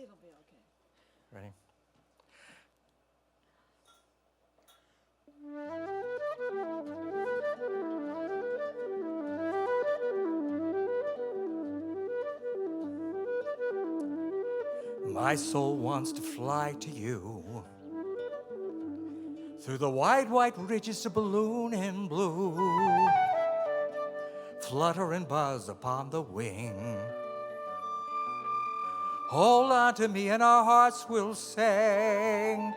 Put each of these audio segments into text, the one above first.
It'll be okay. Ready? My soul wants to fly to you through the wide white ridges of balloon and blue, flutter and buzz upon the wing. Hold on to me and our hearts will sing.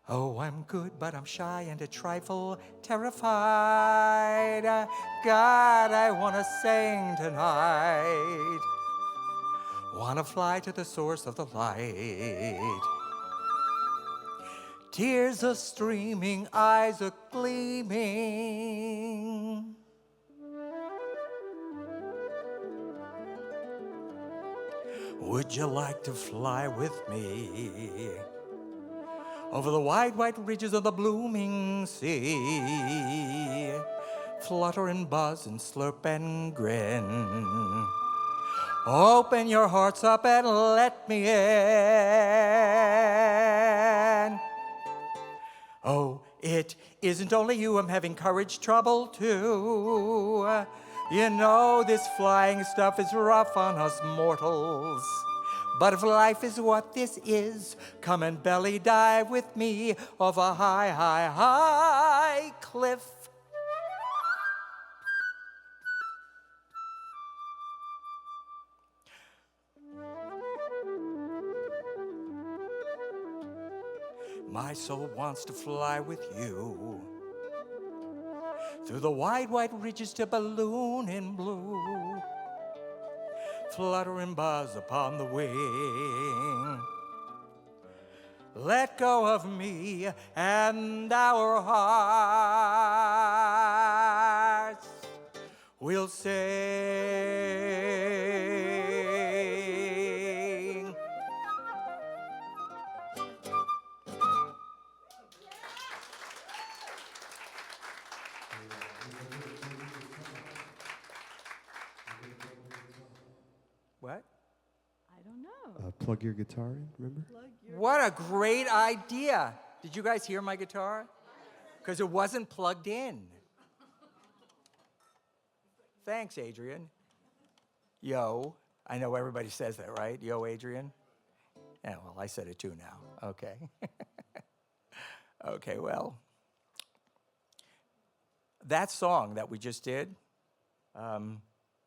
Oh, I'm good, but I'm shy and a trifle terrified. God, I want to sing tonight. Want to fly to the source of the light. Tears are streaming, eyes are gleaming. Would you like to fly with me over the wide white ridges of the blooming sea? Flutter and buzz and slurp and grin. Open your hearts up and let me in. Oh, it isn't only you, I'm having courage trouble too. You know this flying stuff is rough on us mortals. But if life is what this is, come and belly dive with me off a high, high, high cliff. My soul wants to fly with you through the wide white ridges to balloon in blue, flutter and buzz upon the wing. Let go of me and our hearts will sing. What? I don't know. Plug your guitar in, remember? What a great idea. Did you guys hear my guitar? Because it wasn't plugged in. Thanks, Adrian. Yo. I know everybody says that, right? Yo, Adrian? Yeah, well, I said it too now. Okay. Okay, well. That song that we just did,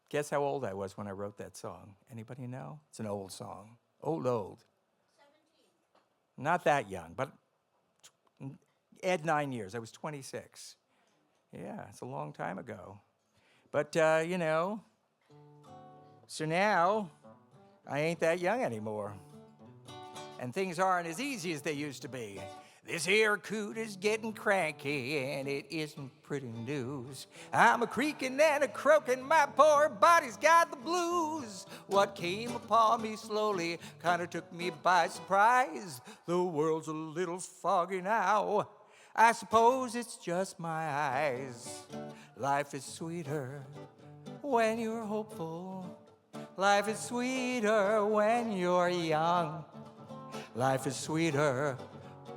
guess how old I was when I wrote that song? Anybody know? It's an old song. Old. 17. Not that young, but add 9 years. I was 26. Yeah, it's a long time ago. But, you know, so now I ain't that young anymore. And things aren't as easy as they used to be. This here coot is getting cranky, and it isn't pretty news. I'm a creaking and a croaking, my poor body's got the blues. What came upon me slowly kind of took me by surprise. The world's a little foggy now. I suppose it's just my eyes. Life is sweeter when you're hopeful. Life is sweeter when you're young. Life is sweeter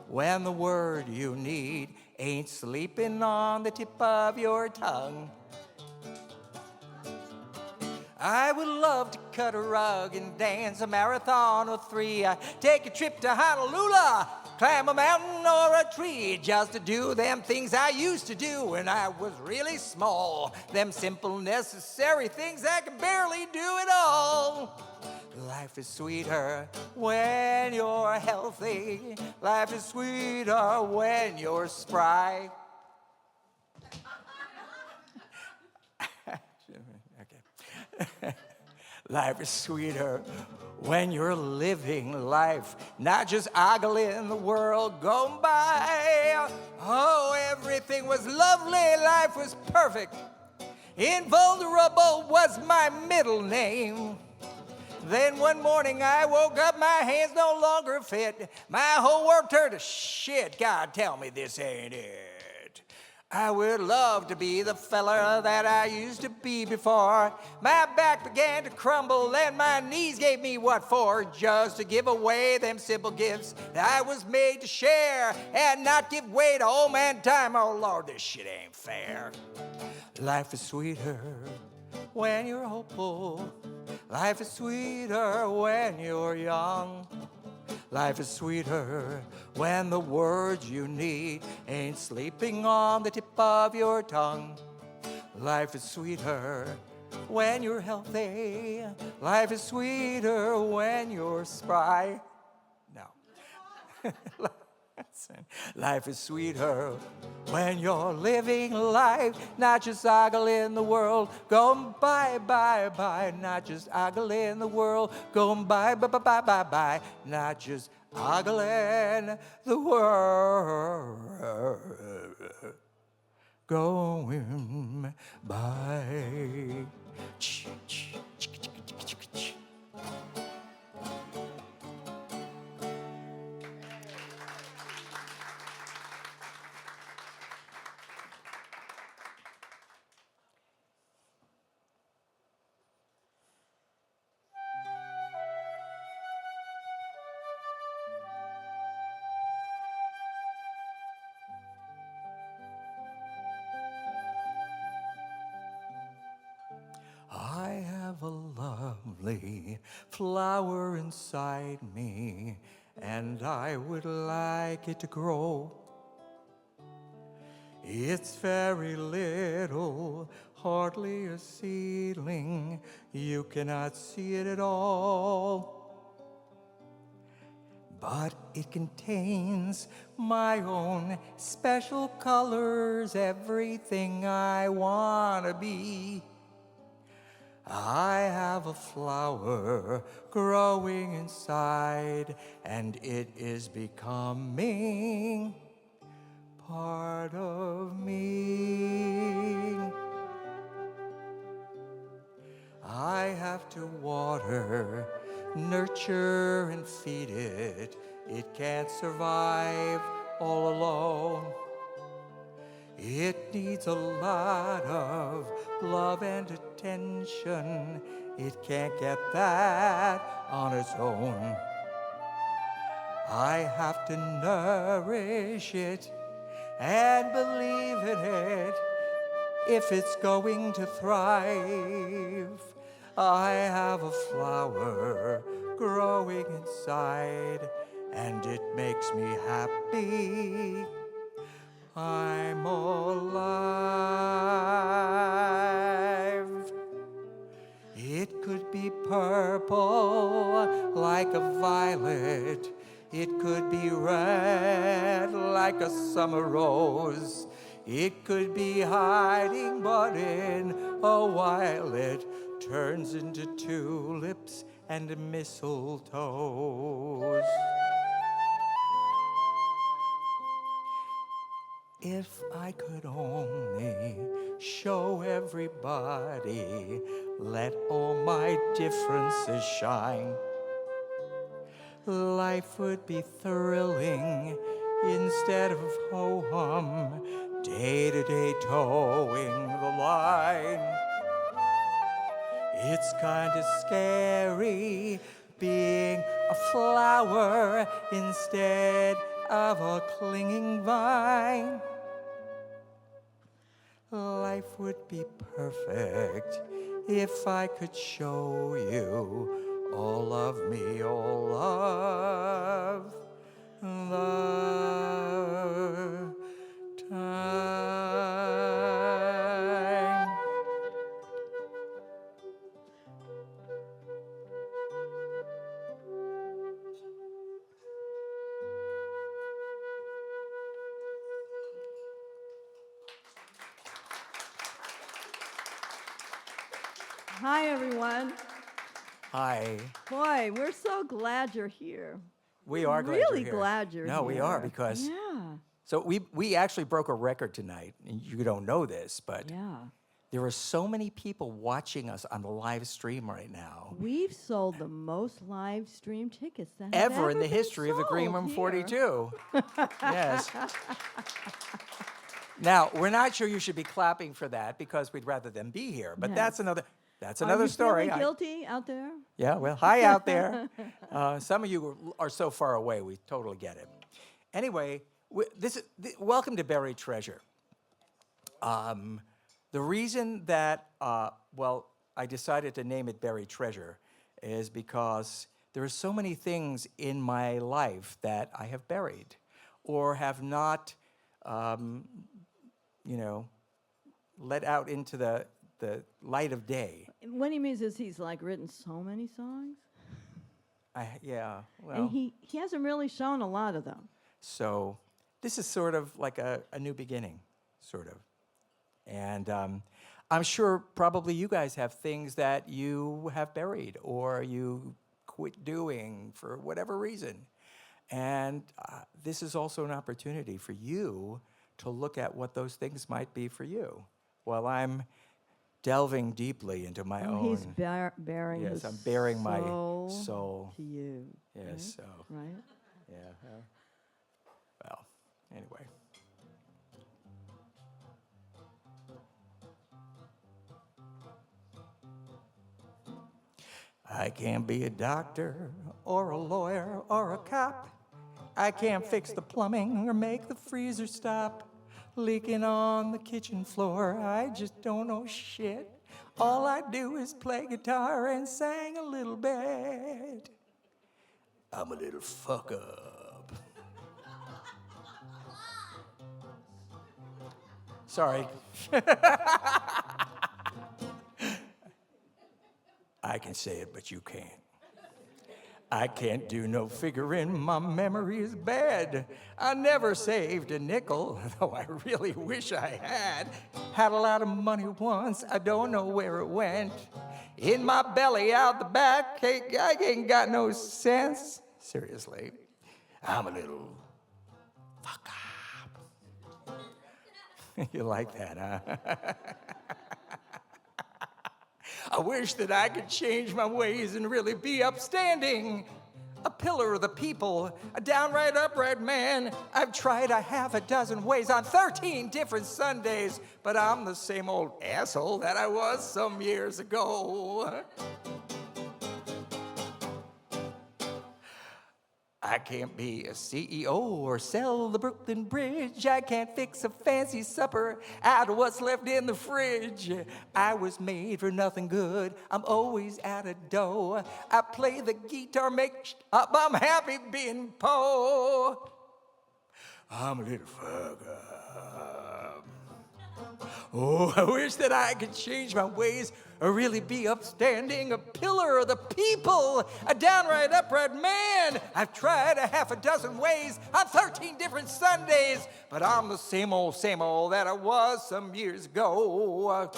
when the word you need ain't sleeping on the tip of your tongue. I would love to cut a rug and dance a marathon or 3. Take a trip to Honolulu, climb a mountain or a tree, just to do them things I used to do when I was really small. Them simple, necessary things I could barely do it all. Life is sweeter when you're healthy. Life is sweeter when you're spry. Okay. Life is sweeter when you're living life, not just ogling the world going by. Oh, everything was lovely, life was perfect. Invulnerable was my middle name. Then one morning I woke up, my hands no longer fit. My whole world turned to shit. God, tell me this ain't it. I would love to be the fella that I used to be before. My back began to crumble and my knees gave me what for? Just to give away them simple gifts that I was made to share and not give way to old man time. Oh Lord, this shit ain't fair. Life is sweeter when you're hopeful. Life is sweeter when you're young. Life is sweeter when the words you need ain't sleeping on the tip of your tongue. Life is sweeter when you're healthy. Life is sweeter when you're spry. No. Life is sweeter when you're living life, not just ogling the world, going bye, bye, bye, not just ogling the world, going bye, bye, bye, bye, bye, bye, not just ogling the world, going by. I have a lovely flower inside me, and I would like it to grow. It's very little, hardly a seedling, you cannot see it at all. But it contains my own special colors, everything I want to be. I have a flower growing inside, and it is becoming part of me. I have to water, nurture, and feed it. It can't survive all alone. It needs a lot of love and attention. It can't get that on its own. I have to nourish it and believe in it if it's going to thrive. I have a flower growing inside, and it makes me happy. I'm alive. It could be purple like a violet. It could be red like a summer rose. It could be hiding, but in a while it turns into tulips and mistletoes. If I could only show everybody, let all my differences shine, life would be thrilling instead of ho-hum, day-to-day towing the line. It's kind of scary being a flower instead of a clinging vine. Life would be perfect if I could show you all of me, all of the time. Hi, everyone. Hi. Boy, we're so glad you're here. We are glad Really you're here. glad you're No, here. we are, because Yeah. so we actually broke a record tonight, and you don't know this, but Yeah. there are so many people watching us on the live stream right now. We've sold the most live stream tickets that have Ever in the been history of the Green sold Room here. 42. Yes. Now, we're not sure you should be clapping for that because we'd rather them be here. But that's Yes. another story. Are you feeling guilty out there? Yeah, well, hi out there. Some of you are so far away, we totally get it. Anyway, welcome to Buried Treasure. The reason that, I decided to name it Buried Treasure is because there are so many things in my life that I have buried or have not, let out into the light of day. What he means is he's like written so many songs, Well, and he hasn't really shown a lot of them. so this is sort of like a new beginning, sort of. And I'm sure probably you guys have things that you have buried or you quit doing for whatever reason. And this is also an opportunity for you to look at what those things might be for you while I'm delving deeply into my own. He's bearing Yes, his I'm bearing my soul soul. to you. Yes, right? so, Right? yeah. Well, anyway. I can't be a doctor or a lawyer or a cop. I can't fix the plumbing or make the freezer stop leaking on the kitchen floor. I just don't know shit. All I do is play guitar and sing a little bit. I'm a little fuck up. Sorry. I can say it, but you can't. I can't do no figuring, my memory is bad. I never saved a nickel, though I really wish I had. Had a lot of money once, I don't know where it went. In my belly, out the back, I ain't got no sense. Seriously, I'm a little fuck up. You like that, huh? I wish that I could change my ways and really be upstanding. A pillar of the people, a downright upright man. I've tried a half a dozen ways on 13 different Sundays, but I'm the same old asshole that I was some years ago. I can't be a CEO or sell the Brooklyn Bridge. I can't fix a fancy supper out of what's left in the fridge. I was made for nothing good. I'm always out of dough. I play the guitar, make up. I'm happy being poor. I'm a little fuck up. Oh, I wish that I could change my ways or really be upstanding, a pillar of the people, a downright upright man. I've tried a half a dozen ways on 13 different Sundays, but I'm the same old that I was some years ago.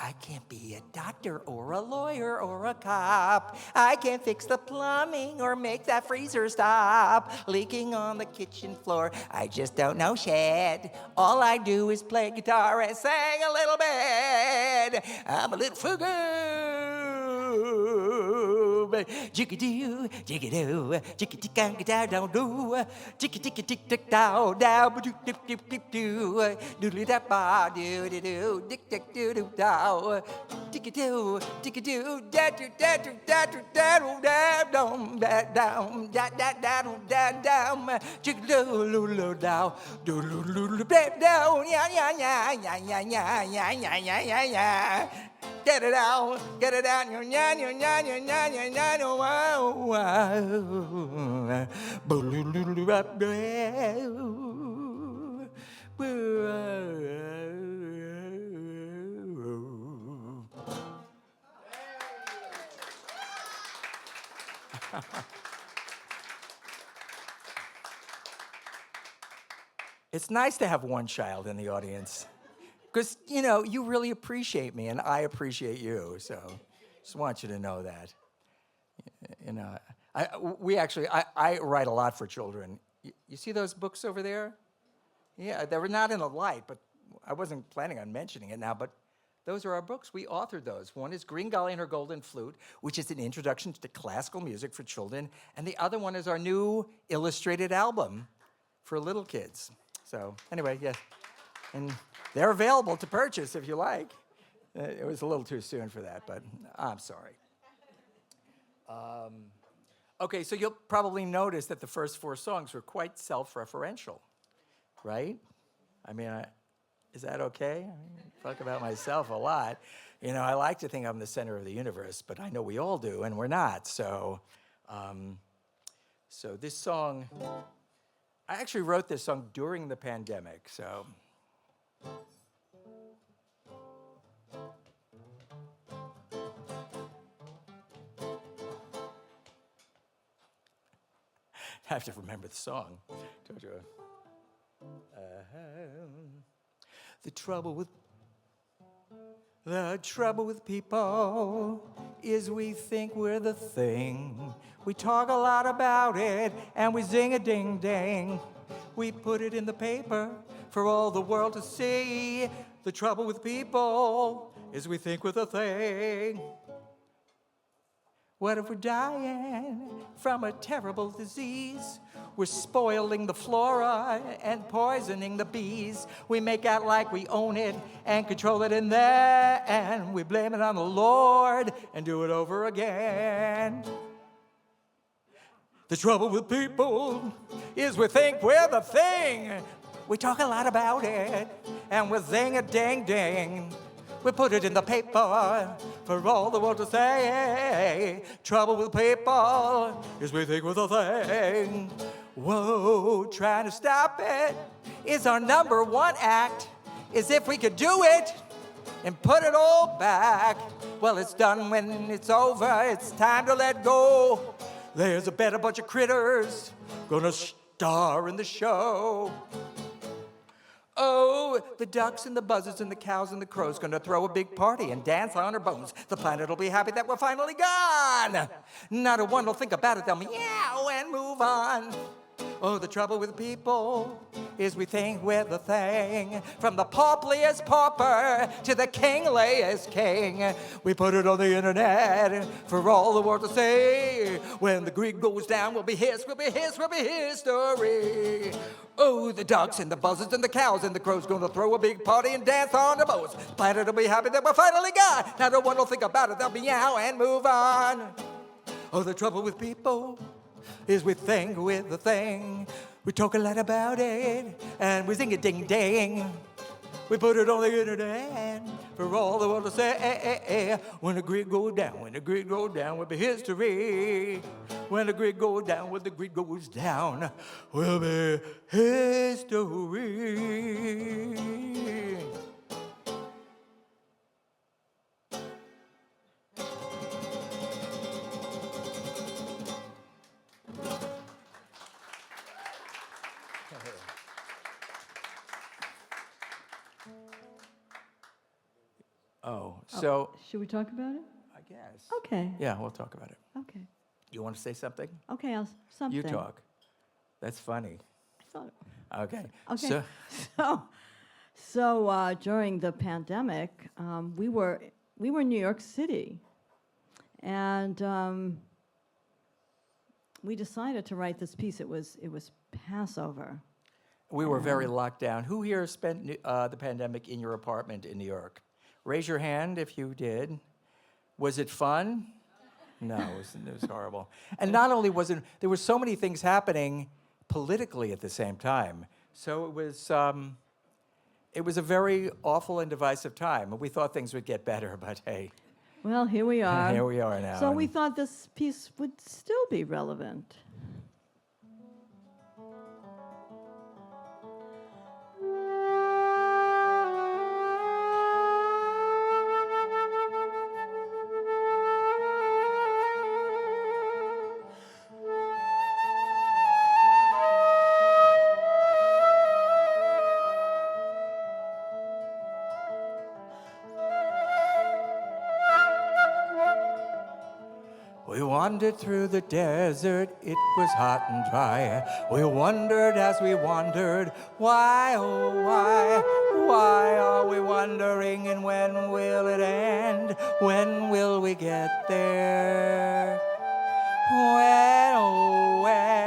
I can't be a doctor or a lawyer or a cop. I can't fix the plumbing or make that freezer stop leaking on the kitchen floor. I just don't know shit. All I do is play guitar and sing a little bit. I'm a little fugu. Jiggy-doo, jiggy-doo, jiggy-tick-down-down-doo, jiggy-tick-tick-tick-down, down-ba-doo-dip-dip-dip-doo, doodly-da-ba-doo-doo-doo, dick-tick-doo-doo-dow, dick-a-doo, dick-a-doo, da-doo-da-doo-da-doo-da-doo-da-dum, da-dum, da-da-da-doo-da-dum, jiggy-doo-doo-doo-dow, doo-doo-doo-doo-down, ya-ya-ya-ya-ya-ya-ya-ya-ya-ya. Get it out, get it out, yo nya yo nya yo nya yo nya yo wow wow. It's nice to have one child in the audience. Because, you really appreciate me, and I appreciate you, so just want you to know that. I write a lot for children. You see those books over there? Yeah, they were not in the light, but I wasn't planning on mentioning it now, but those are our books. We authored those. One is Green Golly and Her Golden Flute, which is an introduction to classical music for children, and the other one is our new illustrated album, for little kids. So anyway, yes. And they're available to purchase if you like. It was a little too soon for that, but I'm sorry. Okay, so you'll probably notice that the first 4 songs were quite self-referential, right? I mean, is that okay? I talk about myself a lot. You know, I like to think I'm the center of the universe, but I know we all do, and we're not. So this song, I actually wrote this song during the pandemic, so. I have to remember the song. The trouble with people is we think we're the thing. We talk a lot about it and we zing a ding ding. We put it in the paper for all the world to see. The trouble with people is we think we're the thing. What if we're dying from a terrible disease? We're spoiling the flora and poisoning the bees. We make out like we own it and control it in there, and we blame it on the Lord and do it over again. The trouble with people is we think we're the thing. We talk a lot about it and we zing a ding ding. We put it in the paper for all the world to say. Trouble with people is we think we're the thing. Whoa, trying to stop it is our number 1 act. Is if we could do it and put it all back. Well, it's done when it's over. It's time to let go. There's a better bunch of critters gonna star in the show. Oh, the ducks and the buzzards and the cows and the crows gonna throw a big party and dance on our bones. The planet will be happy that we're finally gone. Not a one will think about it, they'll meow and move on. Oh, the trouble with people is we think we're the thing. From the paupliest pauper to the kingliest king. We put it on the internet for all the world to see. When the grid goes down, we'll be his, we'll be his, we'll be history. Oh, the ducks and the buzzards and the cows and the crows gonna throw a big party and dance on the boats. The planet will be happy that we're finally gone. Now no one will think about it, they'll meow and move on. Oh, the trouble with people is we think we're the thing. We talk a lot about it and we sing a ding ding. We put it on the internet for all the world to say. When the grid goes down, when the grid goes down, we'll be history. When the grid goes down, when the grid goes down, we'll be history. So should we talk about it? I guess. Okay. Yeah, we'll talk about it. Okay. You want to say something? Okay, something. You talk. That's funny. I thought. Okay. Okay. So during the pandemic, we were in New York City, and we decided to write this piece. It was Passover. We were very locked down. Who here spent the pandemic in your apartment in New York? Raise your hand if you did. Was it fun? No, it was horrible. And not only was it, there were so many things happening politically at the same time. So it was a very awful and divisive time. We thought things would get better, but hey. Well, here we are. Here we are now. So we thought this piece would still be relevant. We wandered through the desert, it was hot and dry. We wondered as we wandered, why, oh why are we wandering and when will it end? When will we get there? When, oh when?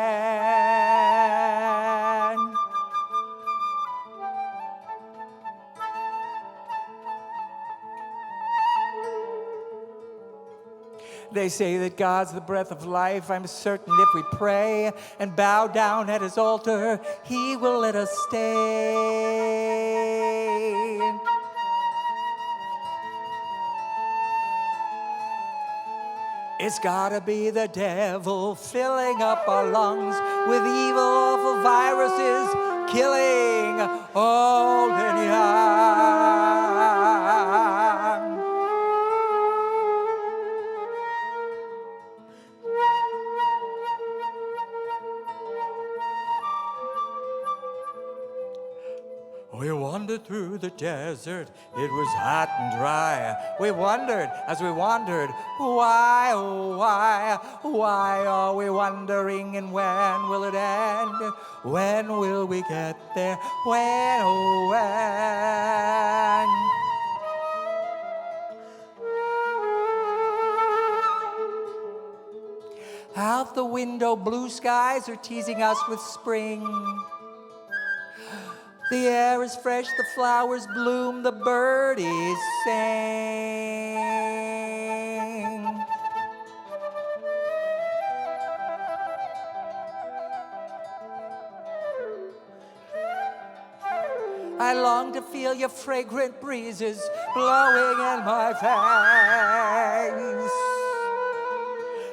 They say that God's the breath of life. I'm certain if we pray and bow down at his altar, he will let us stay. It's gotta be the devil filling up our lungs with evil, awful viruses, killing old and young. We wandered through the desert, it was hot and dry. We wondered as we wandered, why, oh why are we wondering, and when will it end? When will we get there? When, oh when? Out the window, blue skies are teasing us with spring. The air is fresh, the flowers bloom, the birdies sing. I long to feel your fragrant breezes blowing in my face.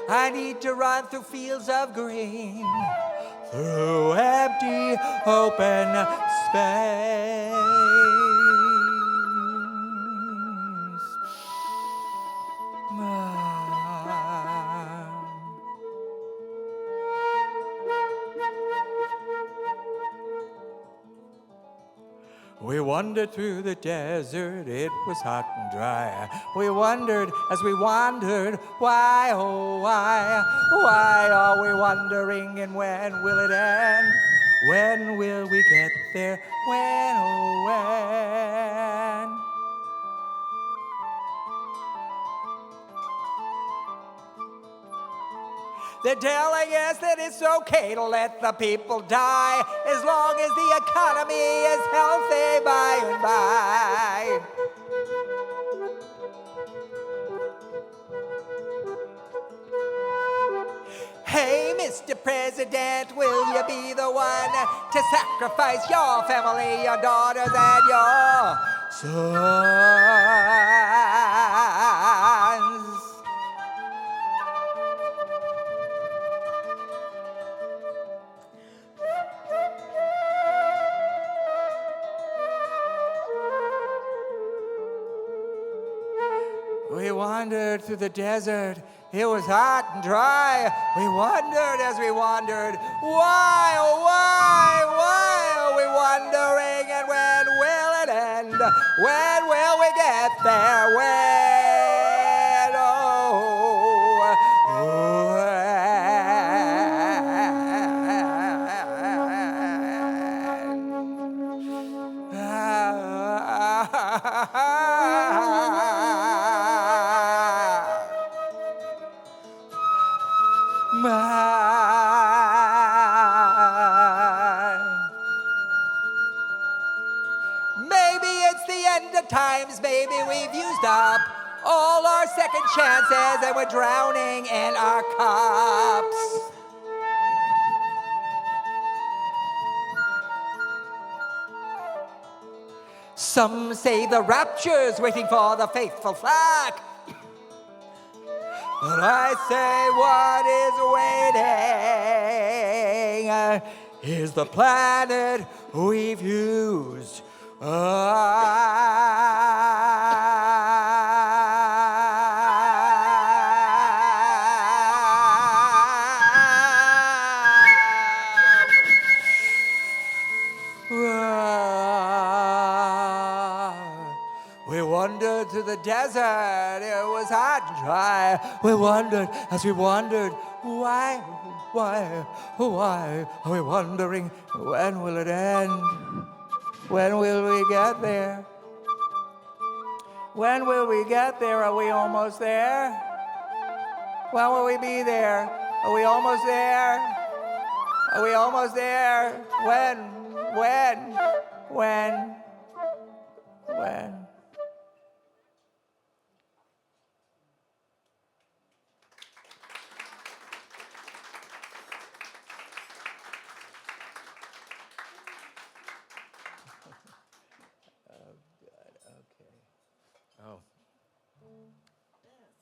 I need to run through fields of green, through empty, open space. We wandered through the desert, it was hot and dry. We wondered as we wandered, why, oh why are we wondering, and when will it end? When will we get there? When, oh when? They're telling us that it's okay to let the people die as long as the economy is healthy by and by. Hey, Mr. President, will you be the one to sacrifice your family, your daughters, and your sons? We wandered through the desert. It was hot and dry. We wondered as we wandered, why, oh why are we wondering, and when will it end? When will we get there? When, oh, maybe it's the end of times, maybe we've used up all our second chances and we're drowning in our cups. Some say the rapture's waiting for the faithful flock. But I say what is waiting is the planet we've used. We wandered through the desert, it was hot and dry. We wondered as we wandered, why are we wondering, when will it end? When will we get there? When will we get there? Are we almost there? When will we be there? Are we almost there? Are we almost there? When?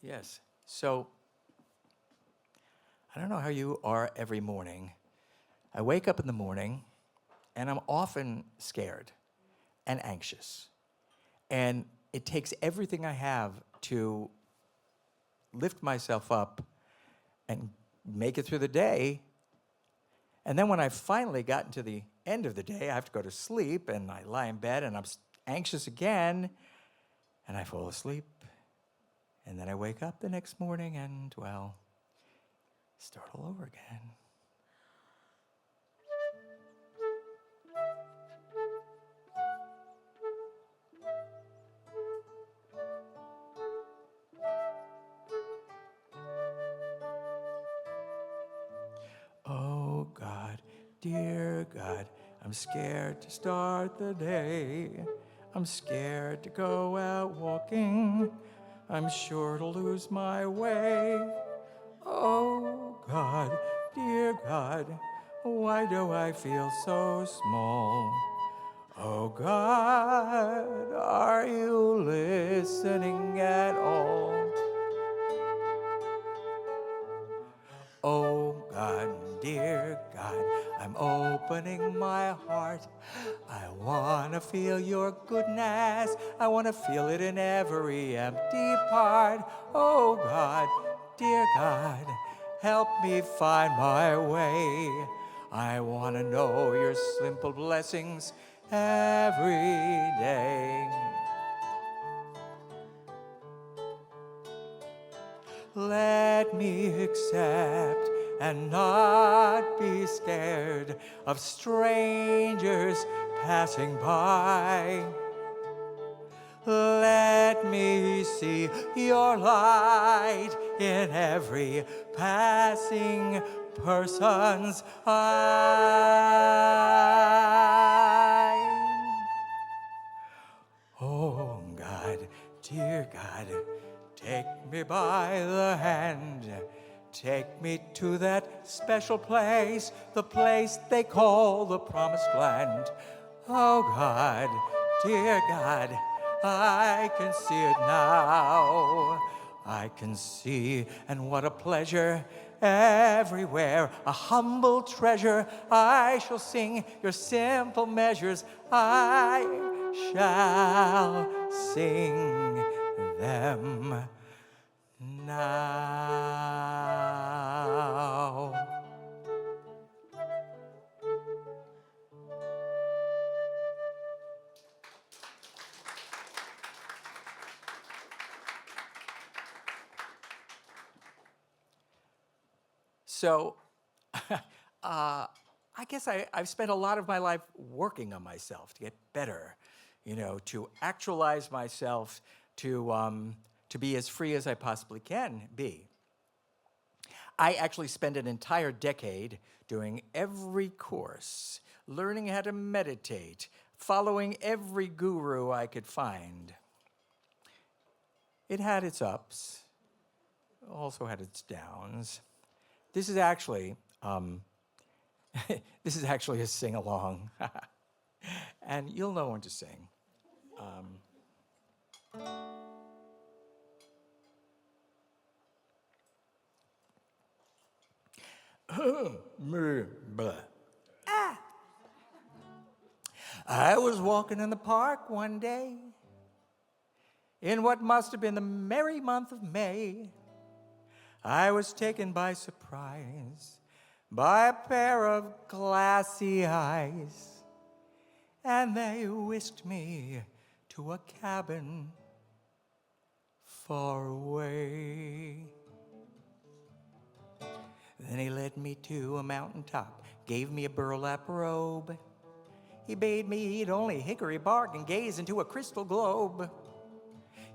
Yes. So, I don't know how you are every morning. I wake up in the morning, and I'm often scared and anxious. And it takes everything I have to lift myself up and make it through the day. And then when I finally gotten to the end of the day, I have to go to sleep, and I lie in bed, and I'm anxious again, and I fall asleep. And then I wake up the next morning and, well, start all over again. Oh, God, dear God, I'm scared to start the day. I'm scared to go out walking. I'm sure to lose my way. Oh, God, dear God, why do I feel so small? Oh, God, are you listening at all? Oh, God, dear God, I'm opening my heart. I want to feel your goodness. I want to feel it in every empty part. Oh, God, dear God, help me find my way. I want to know your simple blessings every day. Let me accept and not be scared of strangers passing by. Let me see your light in every passing person's eye. Oh, God, dear God, take me by the hand. Take me to that special place, the place they call the Promised Land. Oh, God, dear God, I can see it now. I can see, and what a pleasure. Everywhere, a humble treasure, I shall sing your simple measures. I shall sing them now. So, I guess I've spent a lot of my life working on myself to get better, to actualize myself, to be as free as I possibly can be. I actually spent an entire decade doing every course, learning how to meditate, following every guru I could find. It had its ups, also had its downs. This is actually this is actually a sing-along, and you'll know when to sing. I was walking in the park one day in what must have been the merry month of May. I was taken by surprise by a pair of glassy eyes, and they whisked me to a cabin far away. Then he led me to a mountaintop, gave me a burlap robe. He bade me eat only hickory bark and gaze into a crystal globe.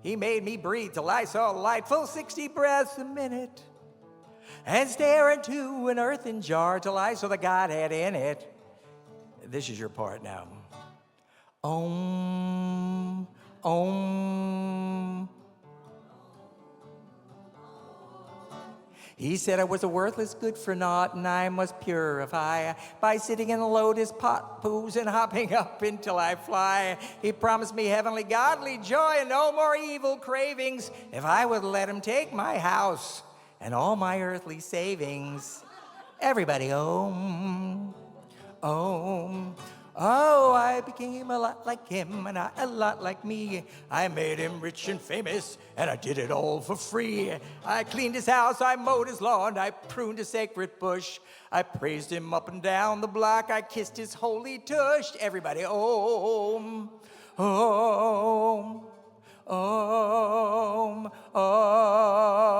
He made me breathe till I saw light, full 60 breaths a minute, and stare into an earthen jar till I saw the Godhead in it. This is your part now. Om, Om. He said I was a worthless good for naught, and I must purify by sitting in the lotus pot pools and hopping up until I fly. He promised me heavenly godly joy and no more evil cravings if I would let him take my house and all my earthly savings. Everybody, om, om. Oh, I became a lot like him and a lot like me. I made him rich and famous, and I did it all for free. I cleaned his house, I mowed his lawn, I pruned a sacred bush. I praised him up and down the block, I kissed his holy tush. Everybody, om, om, om, om.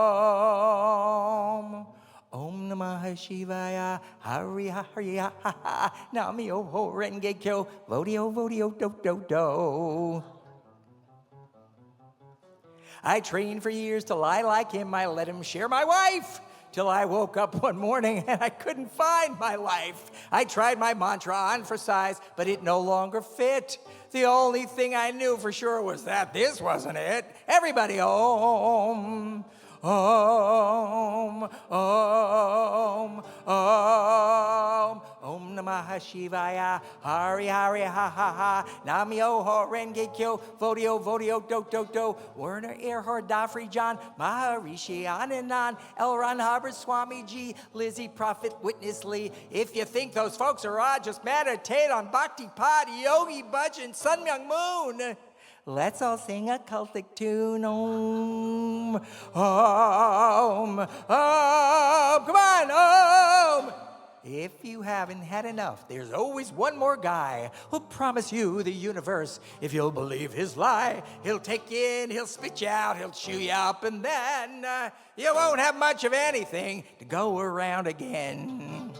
Om Namah Shivaya, Hari Hari Ha Ha Ha, Namyo Ho Renge Kyo, Vodio Vodio Do Do Do. I trained for years till I like him, I let him share my wife. Till I woke up one morning and I couldn't find my life. I tried my mantra on for size, but it no longer fit. The only thing I knew for sure was that this wasn't it. Everybody, om. Om, Om, Om, Om Namah Shivaya, Hari Hari Ha Ha Ha, Namyo Ho Renge Kyo, Vodio Vodio Do Do Do, Werner Erhard Dafri John, Maharishi Anandan, Elron Hubbard Swamiji, Lizzie Prophet Witness Lee. If you think those folks are odd, just meditate on Bhakti Pad, Yogi Bhajan, Sun Myung Moon. Let's all sing a cultic tune. Om, Om, Om. Come on, Om. If you haven't had enough, there's always one more guy who'll promise you the universe if you'll believe his lie. He'll take you in, he'll spit you out, he'll chew you up, and then you won't have much of anything to go around again.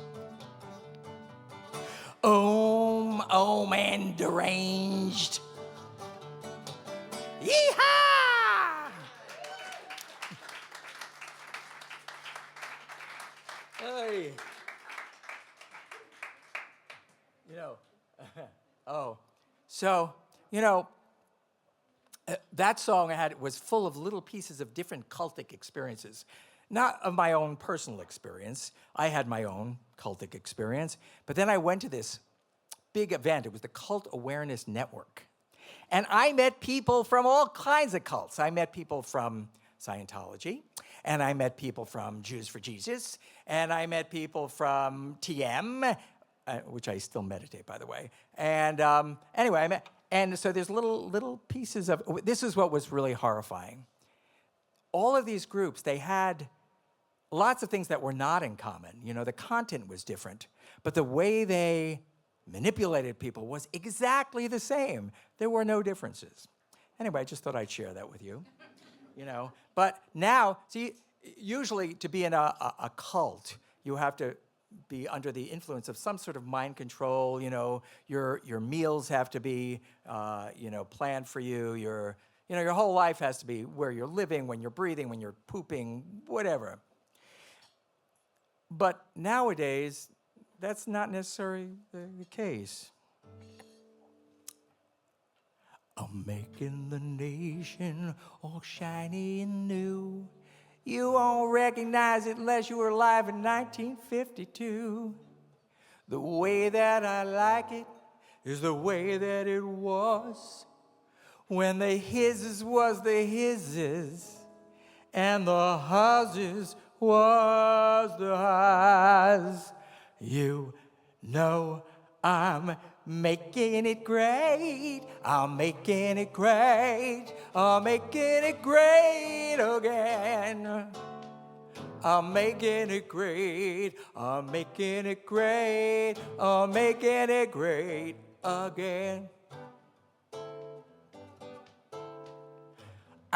Om, Om, and deranged. Yeehaw! Hey. That song was full of little pieces of different cultic experiences. Not of my own personal experience. I had my own cultic experience. But then I went to this big event. It was the Cult Awareness Network. And I met people from all kinds of cults. I met people from Scientology, and I met people from Jews for Jesus, and I met people from TM, which I still meditate, by the way. And anyway, and so there's little pieces of, this is what was really horrifying. All of these groups, they had lots of things that were not in common. The content was different, but the way they manipulated people was exactly the same. There were no differences. Anyway, I just thought I'd share that with you. But now, see, usually to be in a cult, you have to be under the influence of some sort of mind control. Your meals have to be planned for you. Your whole life has to be where you're living, when you're breathing, when you're pooping, whatever. But nowadays, that's not necessarily the case. I'm making the nation all shiny and new. You won't recognize it unless you were alive in 1952. The way that I like it is the way that it was, when the hises was the hises, and the houses was the highs. I'm making it great. I'm making it great. I'm making it great again. I'm making it great. I'm making it great. I'm making it great again.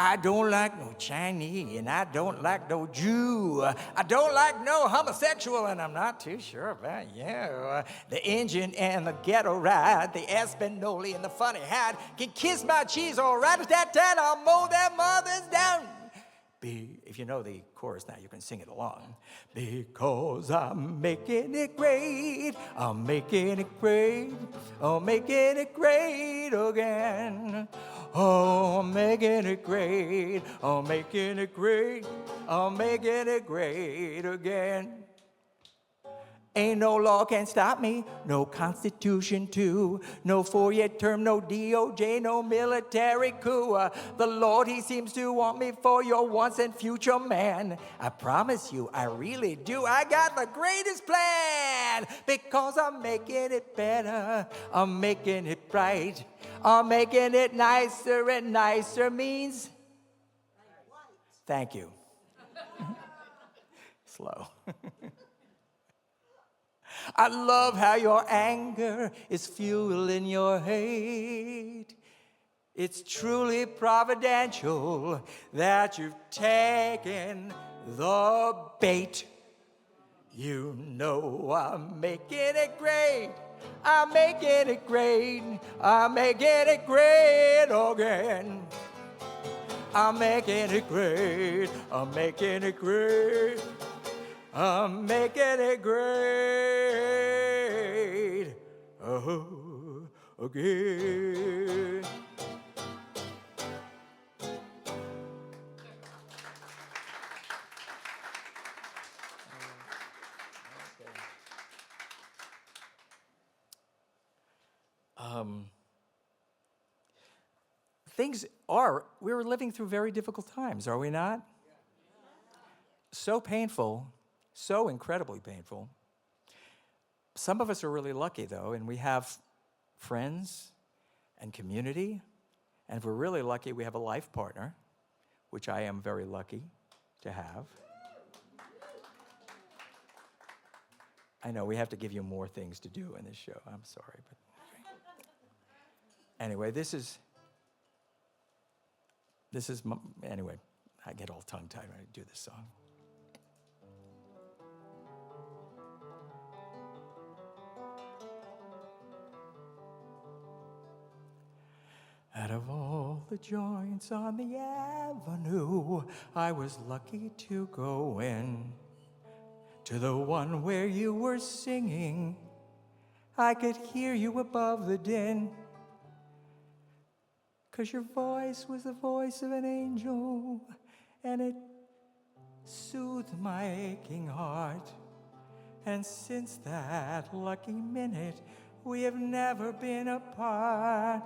I don't like no Chinese, and I don't like no Jew. I don't like no homosexual, and I'm not too sure about you. The Indian and the ghetto ride, the Espinoli and the funny hat can kiss my cheese all right at that time. I'll mow their mothers down. If you know the chorus now, you can sing it along. Because I'm making it great. I'm making it great. I'm making it great again. Oh, I'm making it great. I'm making it great. I'm making it great again. Ain't no law can stop me, no constitution too, no four-year term, no DOJ, no military coup. The Lord, he seems to want me for your once and future man. I promise you, I really do. I got the greatest plan because I'm making it better. I'm making it right. I'm making it nicer, and nicer means... Thank you. Slow. I love how your anger is fueling your hate. It's truly providential that you've taken the bait. You know I'm making it great. I'm making it great. I'm making it great again. I'm making it great. I'm making it great. I'm making it great again. We're living through very difficult times, are we not? So painful, so incredibly painful. Some of us are really lucky, though, and we have friends and community, and if we're really lucky, we have a life partner, which I am very lucky to have. I know we have to give you more things to do in this show. I'm sorry, but anyway, this is anyway, I get all tongue-tied when I do this song. Out of all the joints on the avenue, I was lucky to go in to the one where you were singing. I could hear you above the din, 'cause your voice was the voice of an angel, and it soothed my aching heart. And since that lucky minute, we have never been apart.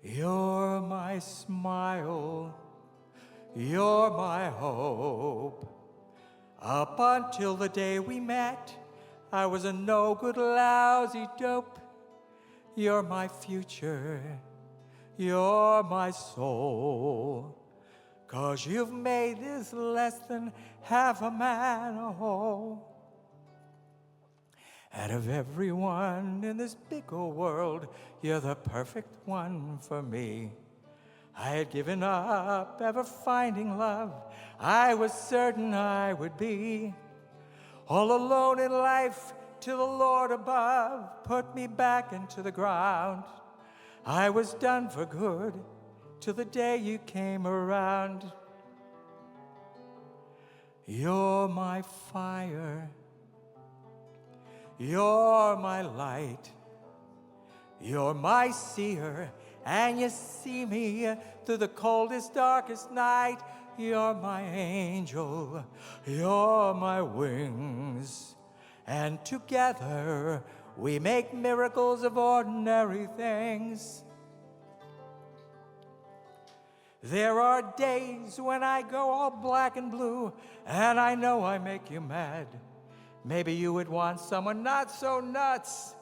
You're my smile, you're my hope. Up until the day we met, I was a no-good, lousy dope. You're my future, you're my soul, 'cause you've made this less than half a man a whole. Out of everyone in this big old world, you're the perfect one for me. I had given up ever finding love. I was certain I would be all alone in life till the Lord above put me back into the ground. I was done for good till the day you came around. You're my fire, you're my light, you're my seer, and you see me through the coldest, darkest night. You're my angel, you're my wings, and together we make miracles of ordinary things. There are days when I go all black and blue, and I know I make you mad. Maybe you would want someone not so nuts,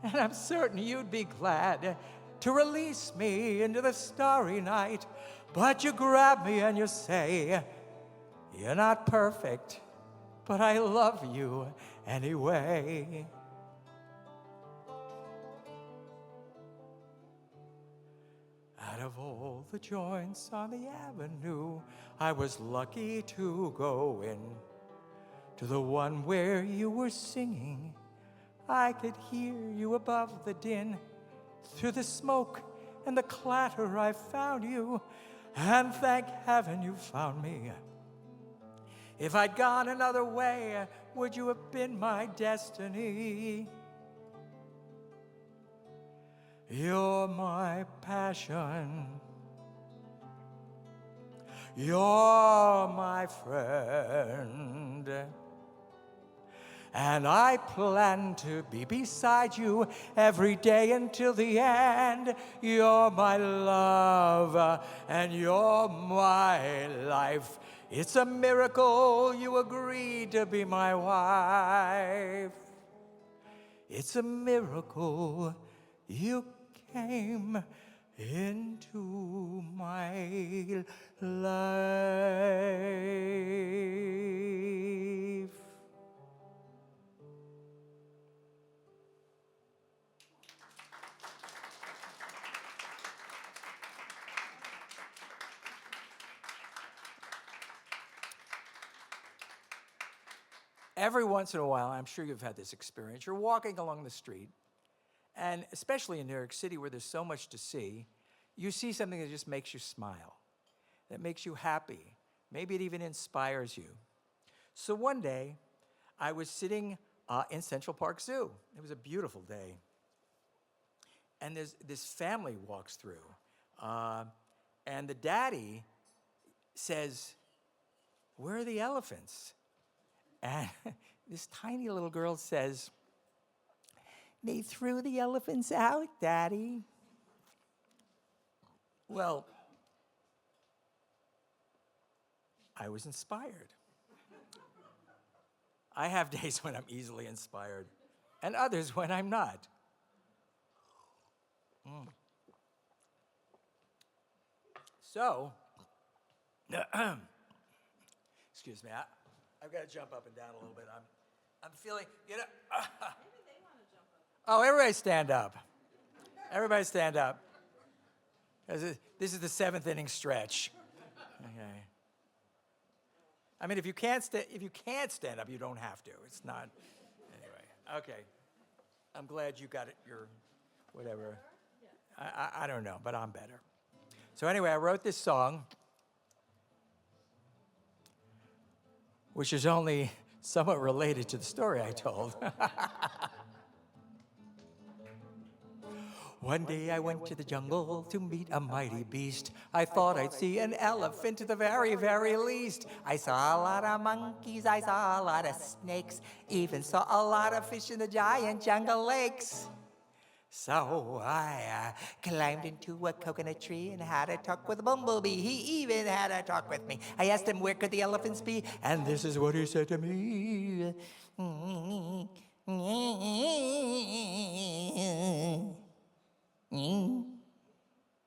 and I'm certain you'd be glad to release me into the starry night. But you grab me and you say, you're not perfect, but I love you anyway. Out of all the joints on the avenue, I was lucky to go in to the one where you were singing. I could hear you above the din. Through the smoke and the clatter I found you, and thank heaven you found me. If I'd gone another way, would you have been my destiny? You're my passion. You're my friend. And I plan to be beside you every day until the end. You're my love, and you're my life. It's a miracle you agreed to be my wife. It's a miracle you came into my life. Every once in a while, I'm sure you've had this experience, you're walking along the street, and especially in New York City where there's so much to see, you see something that just makes you smile, that makes you happy. Maybe it even inspires you. So one day, I was sitting in Central Park Zoo. It was a beautiful day. And this family walks through, and the daddy says, "Where are the elephants?" And this tiny little girl says, "They threw the elephants out, Daddy." Well, I was inspired. I have days when I'm easily inspired, and others when I'm not. So, excuse me, I've got to jump up and down a little bit. I'm feeling, Maybe they want to jump up. Oh, everybody stand up. Everybody stand up. This is the 7th inning stretch. Okay. I mean, if you can't stand up, you don't have to. It's not. Anyway. Okay. I'm glad you got it. Your whatever. I don't know, but I'm better. So anyway, I wrote this song, which is only somewhat related to the story I told. One day I went to the jungle to meet a mighty beast. I thought I'd see an elephant at the very, very least. I saw a lot of monkeys, I saw a lot of snakes, even saw a lot of fish in the giant jungle lakes. So I climbed into a coconut tree and had a talk with a bumblebee. He even had a talk with me. I asked him, where could the elephants be? And this is what he said to me.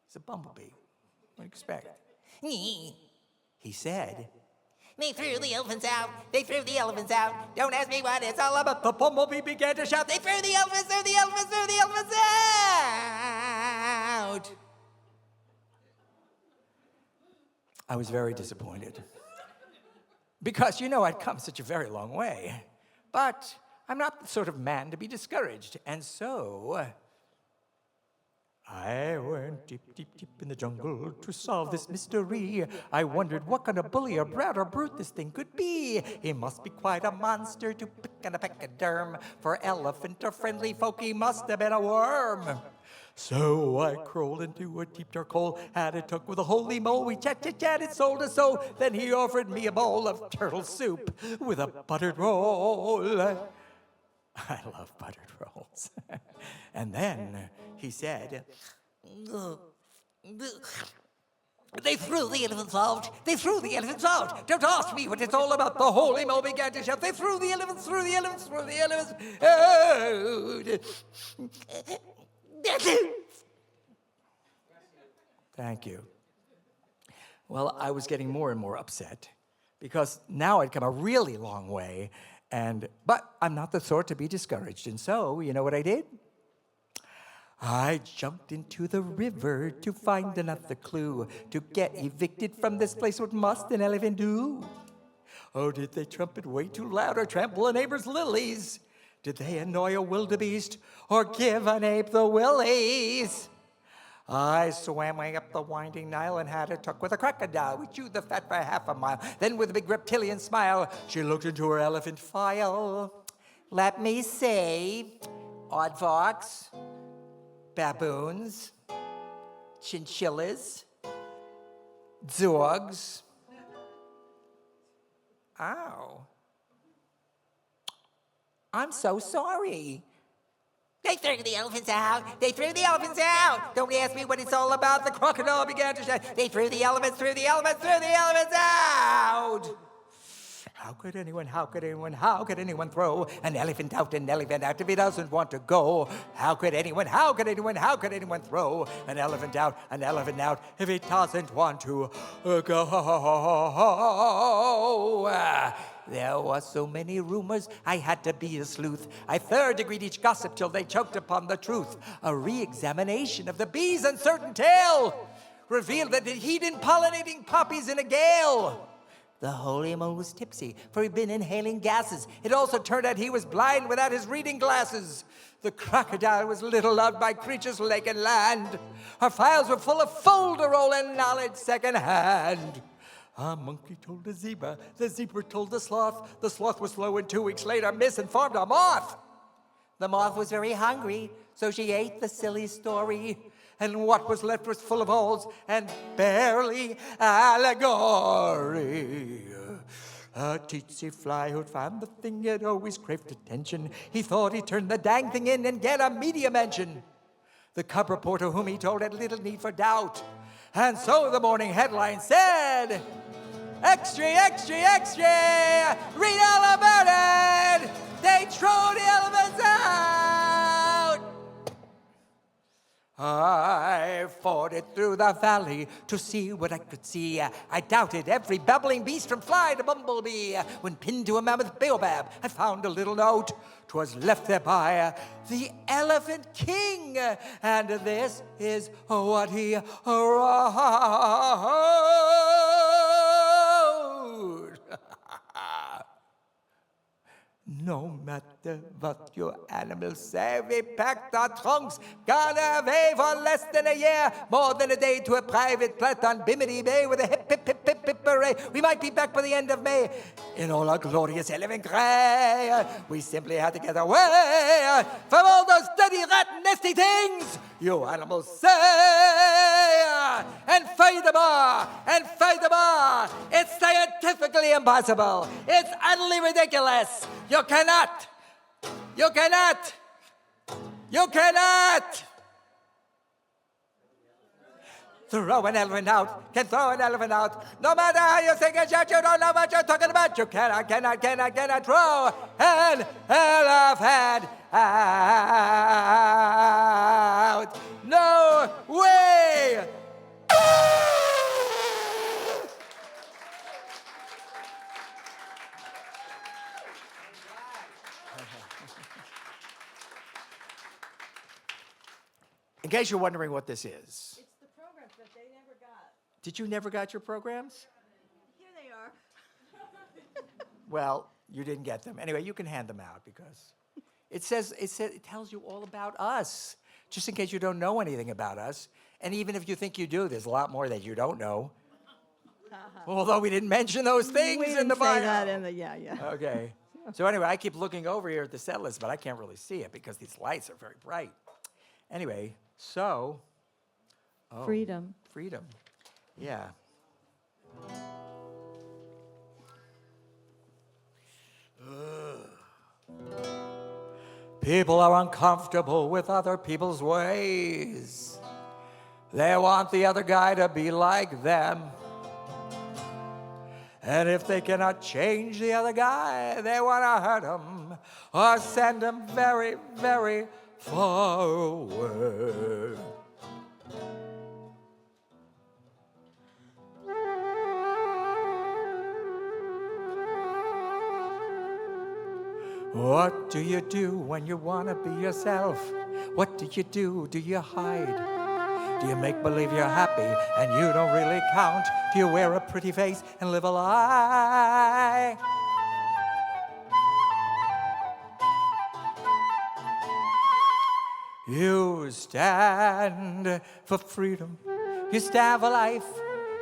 It's a bumblebee. What do you expect? He said, "They threw the elephants out. They threw the elephants out. Don't ask me what it's all about." The bumblebee began to shout, "They threw the elephants, threw the elephants, threw the elephants out." I was very disappointed. Because, I'd come such a very long way. But I'm not the sort of man to be discouraged. And so I went deep, deep, deep in the jungle to solve this mystery. I wondered what kind of bully or brat or brute this thing could be. He must be quite a monster to pick and a peckoderm. For elephant or friendly folk, he must have been a worm. So I crawled into a deep dark hole, had a talk with a holy mole. We chatted soul to soul. Then he offered me a bowl of turtle soup with a buttered roll. I love buttered rolls. And then he said, "They threw the elephants out. They threw the elephants out. Don't ask me what it's all about." The holy mole began to shout, "They threw the elephants, threw the elephants, threw the elephants out." Thank you. Well, I was getting more and more upset because now I'd come a really long way, but I'm not the sort to be discouraged. And so, you know what I did? I jumped into the river to find another clue. To get evicted from this place, what must an elephant do? Oh, did they trumpet way too loud or trample a neighbor's lilies? Did they annoy a wildebeest or give an ape the willies? I swam way up the winding Nile and had a talk with a crocodile. We chewed the fat for half a mile. Then with a big reptilian smile, she looked into her elephant file. "Let me see. Odd fox, baboons, chinchillas, dogs. Ow. I'm so sorry. They threw the elephants out. They threw the elephants out. Don't ask me what it's all about. The crocodile began to shout. They threw the elephants, threw the elephants, threw the elephants out. How could anyone throw an elephant out if he doesn't want to go? How could anyone throw an elephant out if he doesn't want to go? There were so many rumors, I had to be a sleuth. I third-degreed each gossip till they choked upon the truth. A re-examination of the bee's uncertain tale revealed that he'd been pollinating poppies in a gale. The holy moon was tipsy, for he'd been inhaling gases. It also turned out he was blind without his reading glasses. The crocodile was little loved by creatures lake and land. Her files were full of folderol and knowledge secondhand. A monkey told a zebra told the sloth was slow, and 2 weeks later misinformed a moth. The moth was very hungry, so she ate the silly story, and what was left was full of holes and barely allegory. A tsetse fly who'd found the thing had always craved attention. He thought he'd turn the dang thing in and get a media mention. The cub reporter whom he told had little need for doubt. And so the morning headline said, "Extra, extra, extra! Read all about it! They threw the elephants out!" I forded through the valley to see what I could see. I doubted every babbling beast from fly to bumblebee. When pinned to a mammoth baobab, I found a little note. 'Twas left there by the Elephant King, and this is what he wrote. No matter what your animals say, we packed our trunks, gone away for less than a year, more than a day to a private flat on Bimini Bay with a hip, hip, hip, hip, hip hooray. We might be back by the end of May in all our glorious elephant gray. We simply had to get away from all those dirty, rat, nasty things you animals say. And furthermore, it's scientifically impossible. It's utterly ridiculous. You cannot throw an elephant out, No matter how you think and shout, you don't know what you're talking about. You cannot throw an elephant out. No way! In case you're wondering what this is. It's the programs that they never got. Did you never got your programs? Here they are. Well, you didn't get them. Anyway, you can hand them out because it tells you all about us, just in case you don't know anything about us. And even if you think you do, there's a lot more that you don't know. Although we didn't mention those things in the bio. We didn't say that in the, yeah. Okay. So anyway, I keep looking over here at the set list, but I can't really see it because these lights are very bright. Anyway, so. Oh, Freedom. Freedom. Yeah. People are uncomfortable with other people's ways. They want the other guy to be like them. And if they cannot change the other guy, they want to hurt him or send him very, very far away. What do you do when you want to be yourself? What do you do? Do you hide? Do you make believe you're happy and you don't really count? Do you wear a pretty face and live a lie? You stand for freedom. You stand for life.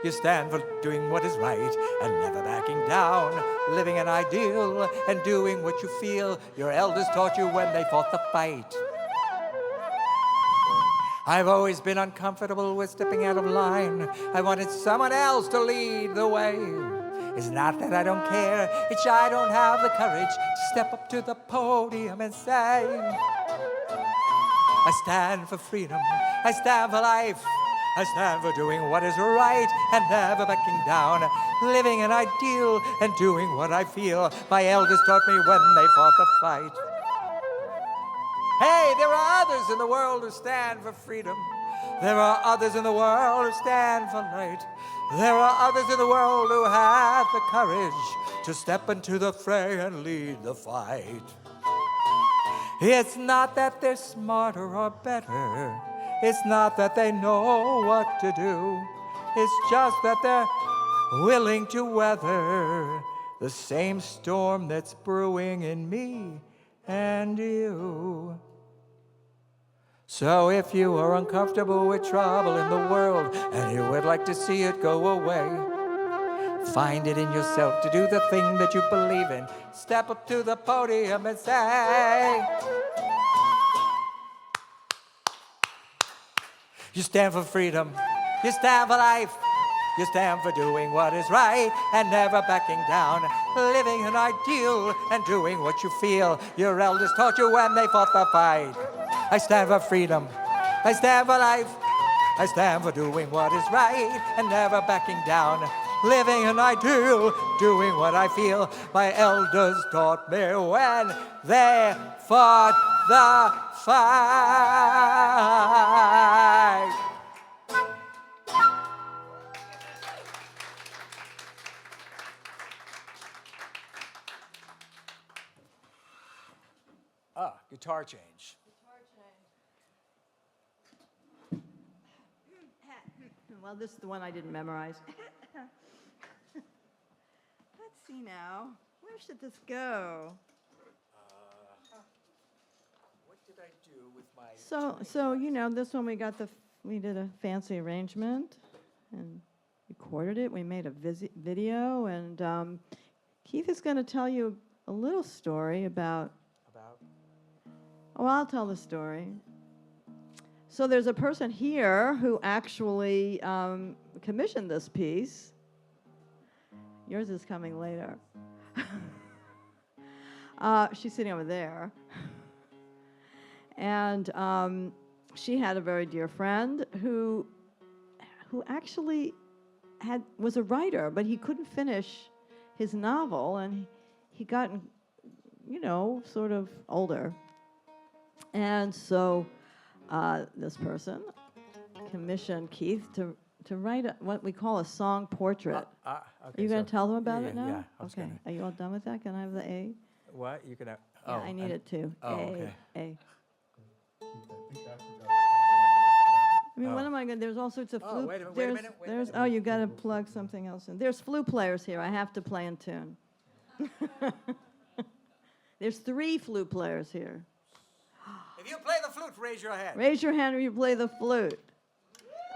You stand for doing what is right and never backing down, living an ideal and doing what you feel your elders taught you when they fought the fight. I've always been uncomfortable with stepping out of line. I wanted someone else to lead the way. It's not that I don't care, it's I don't have the courage to step up to the podium and say, I stand for freedom, I stand for life, I stand for doing what is right and never backing down, living an ideal and doing what I feel my elders taught me when they fought the fight. Hey, there are others in the world who stand for freedom. There are others in the world who stand for light. There are others in the world who have the courage to step into the fray and lead the fight. It's not that they're smarter or better. It's not that they know what to do. It's just that they're willing to weather the same storm that's brewing in me and you. So if you are uncomfortable with trouble in the world and you would like to see it go away, find it in yourself to do the thing that you believe in. Step up to the podium and say, you stand for freedom, you stand for life, you stand for doing what is right and never backing down, living an ideal and doing what you feel your elders taught you when they fought the fight. I stand for freedom, I stand for life, I stand for doing what is right and never backing down, living an ideal, doing what I feel my elders taught me when they fought the fight. Guitar change. Well, this is the one I didn't memorize. Let's see now. Where should this go? What did I do with my... So this one we did a fancy arrangement and recorded it. We made a video, and Keith is going to tell you a little story about... Oh, I'll tell the story. So there's a person here who actually commissioned this piece. Yours is coming later. She's sitting over there. And she had a very dear friend who actually was a writer, but he couldn't finish his novel, and he got, sort of older. And so this person commissioned Keith to write what we call a song portrait. Okay, Are you going to tell them about it now? Yeah. Okay. Are you all done with that? Can I have the A? What? You can have... Yeah, I need it too. Oh, A. okay. A. I mean, what am I going to... There's all sorts of flute... wait a minute. Oh, you got to plug something else in. There's flute players here. I have to play in tune. There's 3 flute players here. If you play the flute, raise your hand. Raise your hand if you play the flute.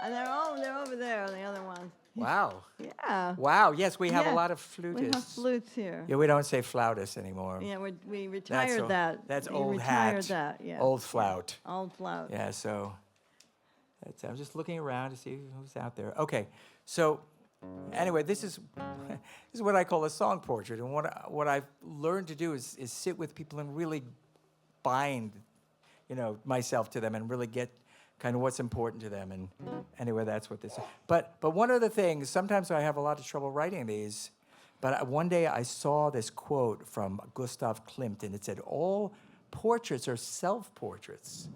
They're over there, the other ones. Wow. Yeah. Wow, yes, we have a Yeah. lot of flutists. We have flutes here. Yeah, we don't say flautist anymore. Yeah, we retired that. That's We old retired hat. that, yeah. Old flout. Old flout. Yeah, so I'm just looking around to see who's out there. Okay, so anyway, this is what I call a song portrait, and what I've learned to do is sit with people and really bind, myself to them and really get kind of what's important to them. And anyway, that's what this is. But one of the things, sometimes I have a lot of trouble writing these, but one day I saw this quote from Gustav Klimt, and it said, all portraits are self-portraits.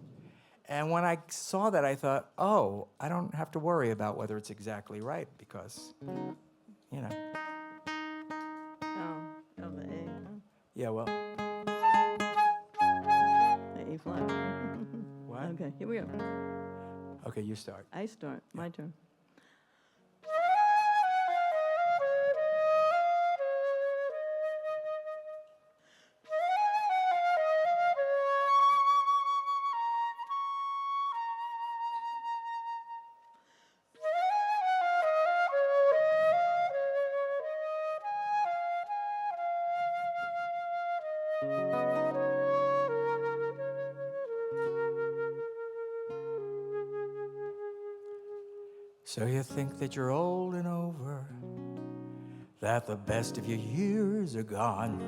And when I saw that, I thought, oh, I don't have to worry about whether it's exactly right because, Oh, the A. Huh? Yeah, well, The A flat. what? Okay, here we go. Okay, you start. I start. My turn. So you think that you're old and over, that the best of your years are gone.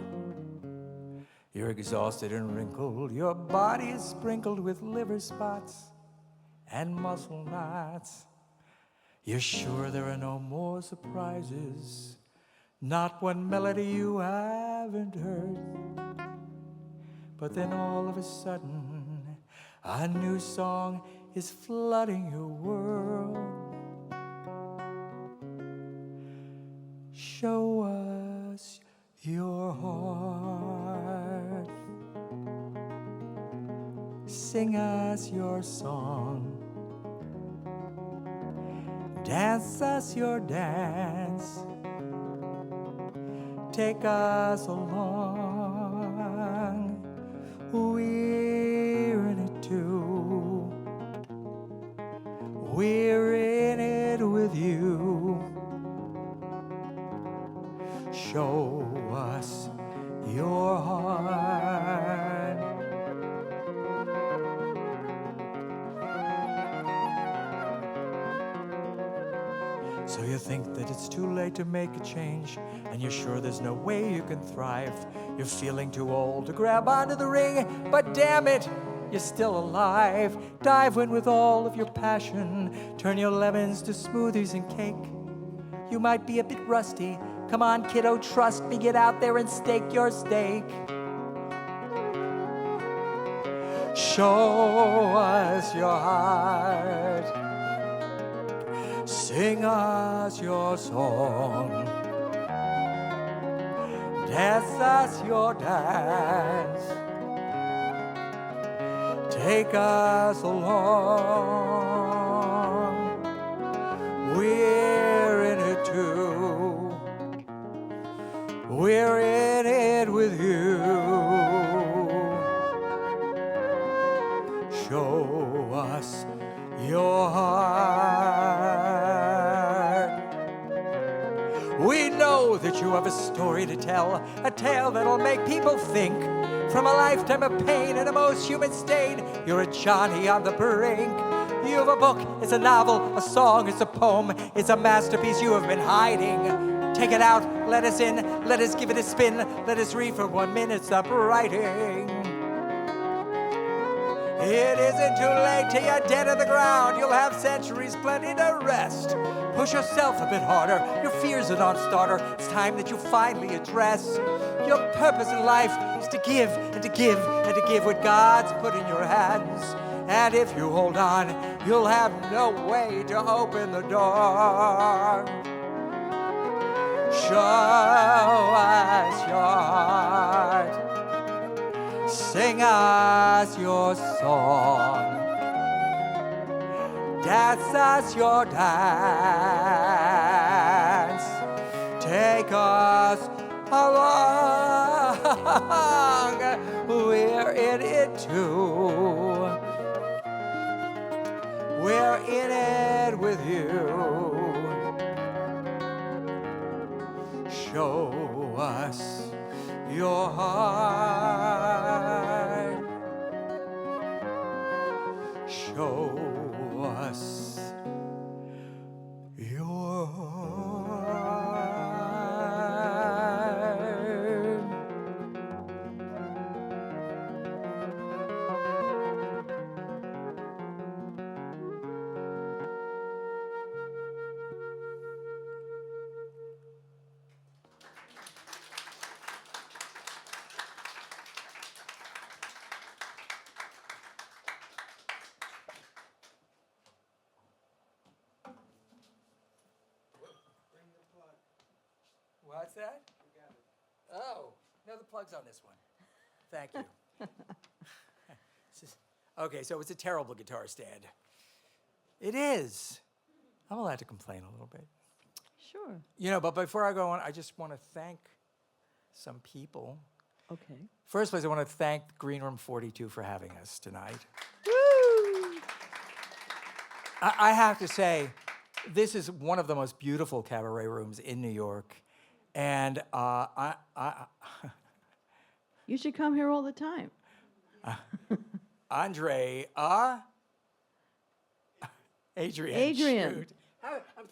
You're exhausted and wrinkled, your body is sprinkled with liver spots and muscle knots. You're sure there are no more surprises, not one melody you haven't heard. But then all of a sudden, a new song is flooding your world. Show us your heart. Sing us your song. Dance us your dance. Take us along. We're in it too. We're in it with you. Show us your heart. So you think that it's too late to make a change, and you're sure there's no way you can thrive. You're feeling too old to grab onto the ring, but damn it, you're still alive. Dive in with all of your passion. Turn your lemons to smoothies and cake. You might be a bit rusty. Come on, kiddo, trust me. Get out there and stake your stake. Show us your heart. Sing us your song. Dance us your dance. Take us along. We're in it too. We're in it with you. Show us your heart. We know that you have a story to tell, a tale that'll make people think. From a lifetime of pain and a most human stain, you're a Johnny on the brink. You have a book, it's a novel, a song, it's a poem, it's a masterpiece you have been hiding. Take it out, let us in, let us give it a spin, let us read for 1 minute, stop writing. It isn't too late till you're dead on the ground. You'll have centuries plenty to rest. Push yourself a bit harder. Your fear's a non-starter. It's time that you finally address. Your purpose in life is to give and to give and to give what God's put in your hands. And if you hold on, you'll have no way to open the door. Show us your heart. Sing us your song. Dance us your dance. Take us along. We're in it too. We're in it with you. Show us your heart. Show us your heart. What's that? Oh, no, the plug's on this one. Thank you. Okay, so it's a terrible guitar stand. It is. I'm allowed to complain a little bit. Sure. You know, but before I go on, I just want to thank some people. Okay. First place, I want to thank Green Room 42 for having us tonight. Woo! I have to say, this is one of the most beautiful cabaret rooms in New York. And You should come here all the time. Adrian. Adrian. Shoot. I'm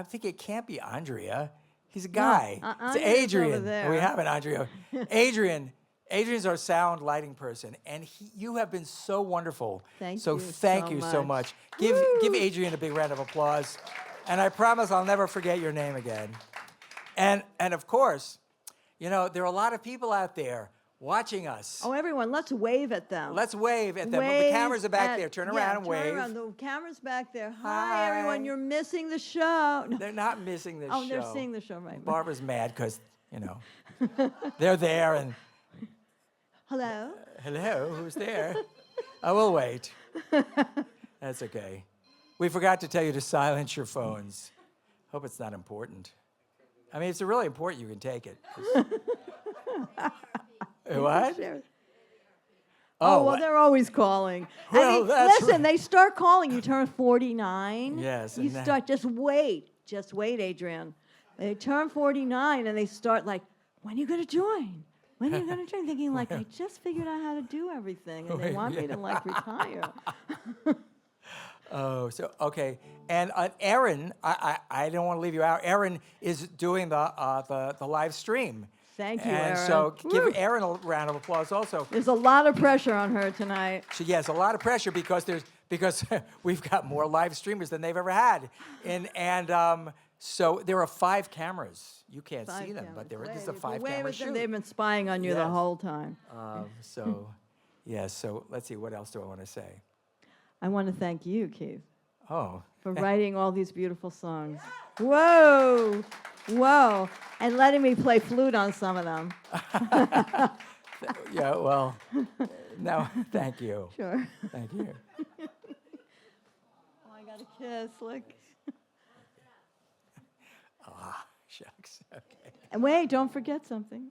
thinking it can't be Andrea. He's a guy. It's Andrea's over Adrian. there. We have an Andrea. Adrian's our sound lighting person, and you have been so wonderful. Thank so you thank so you so much. much. Give Adrian a big round of applause, and I promise I'll never forget your name again. And of course, there are a lot of people out there watching us. Oh, everyone, let's wave at them. Let's wave at them. The Wave cameras are back at- there. Turn yeah, around and turn wave. around. The camera's back there. Hi, Hi. everyone. You're missing the show. No. They're not missing this show. Oh, they're seeing the show right. Barbara's mad because, they're there and, Hello. hello, who's there? I will wait. That's okay. We forgot to tell you to silence your phones. Hope it's not important. I mean, it's really important you can take it. What? Oh, well, they're always calling. Well, I mean, that's listen, right. they start calling. You turn 49. Yes, You and that- start, just wait, Adrian. They turn 49 and they start like, when are you going to join? When are you going to join? Thinking like, I just figured out how to do everything. And they Wait, want me to like retire. Oh, so, okay. And Erin, I don't want to leave you out. Erin is doing the live stream. Thank you, And Erin. so give Woo. Erin a round of applause also. There's a lot of pressure on her tonight. Yes, a lot of pressure because we've got more live streamers than they've ever had. So there are 5 cameras. You can't see them, but this is a 5-camera shoot. They've been spying on you the Yes. whole time. So let's see, what else do I want to say? I want to thank you, Keith, Oh, for writing all these beautiful songs. Whoa, whoa, and letting me play flute on some of them. yeah, well, no, thank you. Sure. Thank you. Oh, I got a kiss. Look. Shucks, okay. And wait, don't forget something.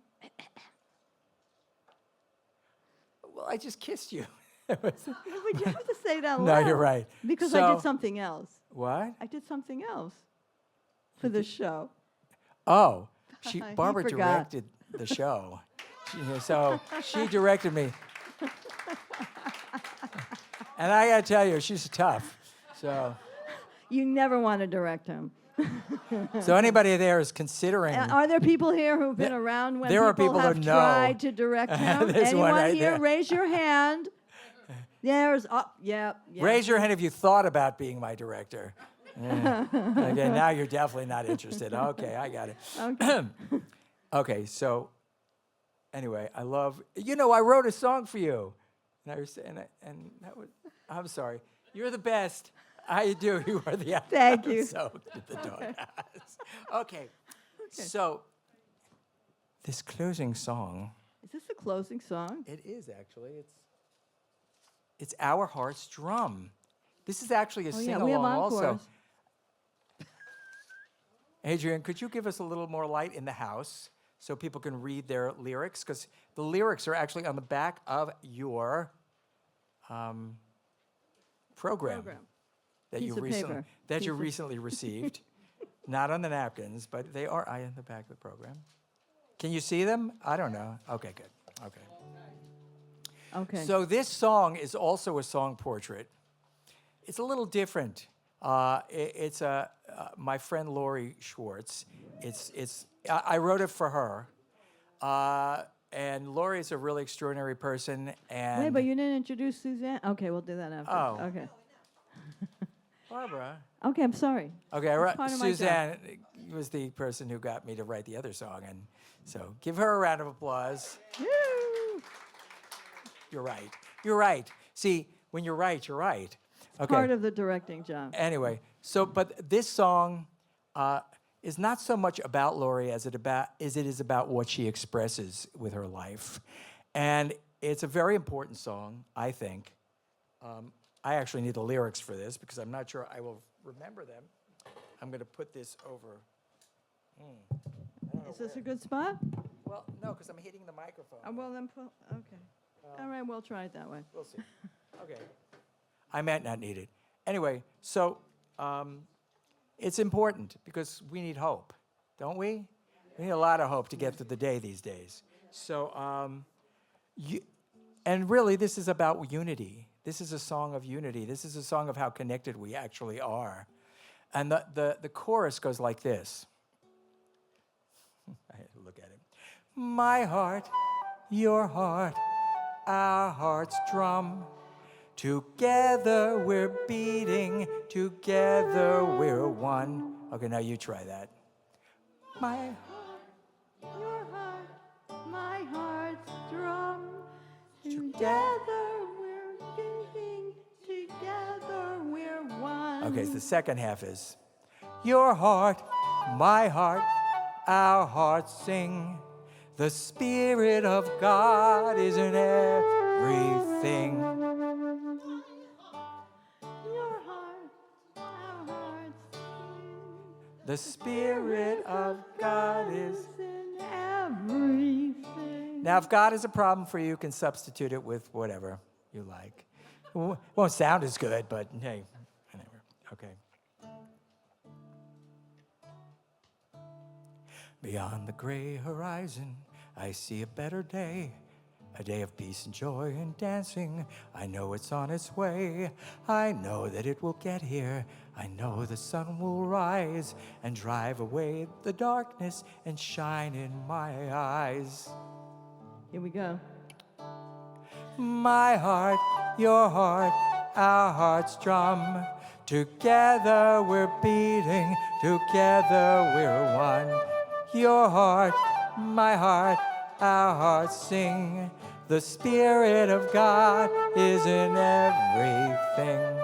Well, I just kissed you. But you have to say that No, loud. you're right. Because I So- did something else. What? I did something else for this show. Oh, He Barbara forgot. directed the show. So she directed me. And I got to tell you, she's tough. So You never want to direct him. anybody there is considering. Are there people here who've been around when there are people people who have know. tried to direct him? There's one Anyone right here? there. Raise your hand. There's yeah. Raise your hand if you thought about being my director. Yeah. Okay, now you're definitely not interested. Okay, I got it. Okay. Okay, so anyway, I wrote a song for you. And I was and that was, I'm sorry. You're the best. How you do? You are the Thank you. So the dog okay. So this closing song, Is this the closing song? it is actually. It's Our Heart's Drum. This is actually a Oh, yeah, sing-along we have also. encores. Adrian, could you give us a little more light in the house so people can read their lyrics? Because the lyrics are actually on the back of your program that Piece you of recently paper. that Piece you of- recently received. Not on the napkins, but they are in the back of the program. Can you see them? I don't know. Okay, good. Okay. Okay. So this song is also a song portrait. It's a little different. It's my friend Lori Schwartz. I wrote it for her, and Lori is a really extraordinary person. And Wait, but you didn't introduce Suzanne? Okay, we'll do that after. Oh. Okay. Barbara. Okay, I'm sorry. Okay, I wrote, part of my job. Suzanne was the person who got me to write the other song, and so give her a round of applause. Woo! You're right. You're right. See, when you're right, you're right. Okay. Part of the directing job. Anyway, but this song is not so much about Lori as it is about what she expresses with her life, and it's a very important song, I think. I actually need the lyrics for this because I'm not sure I will remember them. I'm going to put this over. Is this a good spot? Well, no, because I'm hitting the microphone. Well, then pull. Okay. All right, we'll try it that way. We'll see. Okay. I might not need it. Anyway, so it's important because we need hope, don't we? We need a lot of hope to get through the day these days. So, and really, this is about unity. This is a song of unity. This is a song of how connected we actually are. And the chorus goes like this. I had to look at it. My heart, your heart, our hearts drum. Together we're beating, together we're one. Okay, now you try that. My Heart, your heart, my heart's drum. Together we're beating, together we're one. Okay, so the second half is your heart, my heart, our hearts sing. The Spirit of God is in everything. Your heart, our hearts sing. The Spirit of God is. in everything. Now, if God is a problem for you, you can substitute it with whatever you like. It won't sound as good, but hey, whatever. Okay. Beyond the gray horizon, I see a better day. A day of peace and joy and dancing. I know it's on its way. I know that it will get here. I know the sun will rise and drive away the darkness and shine in my eyes. Here we go. My heart, your heart, our hearts drum. Together we're beating, together we're one. Your heart, my heart, our hearts sing. The Spirit of God is in everything.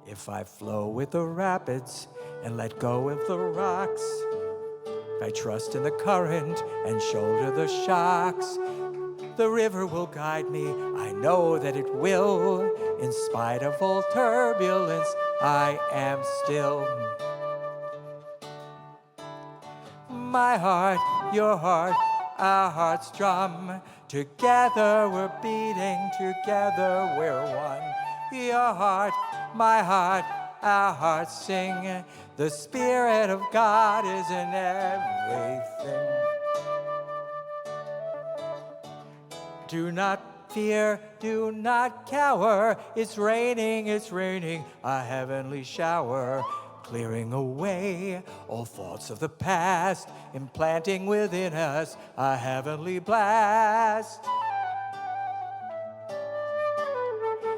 If I flow with the rapids and let go of the rocks, if I trust in the current and shoulder the shocks, the river will guide me. I know that it will. In spite of all turbulence, I am still. My heart, your heart, our hearts drum. Together we're beating, together we're one. Your heart, my heart, our hearts sing. The Spirit of God is in everything. Do not fear, do not cower. It's raining, a heavenly shower. Clearing away all thoughts of the past, implanting within us a heavenly blast.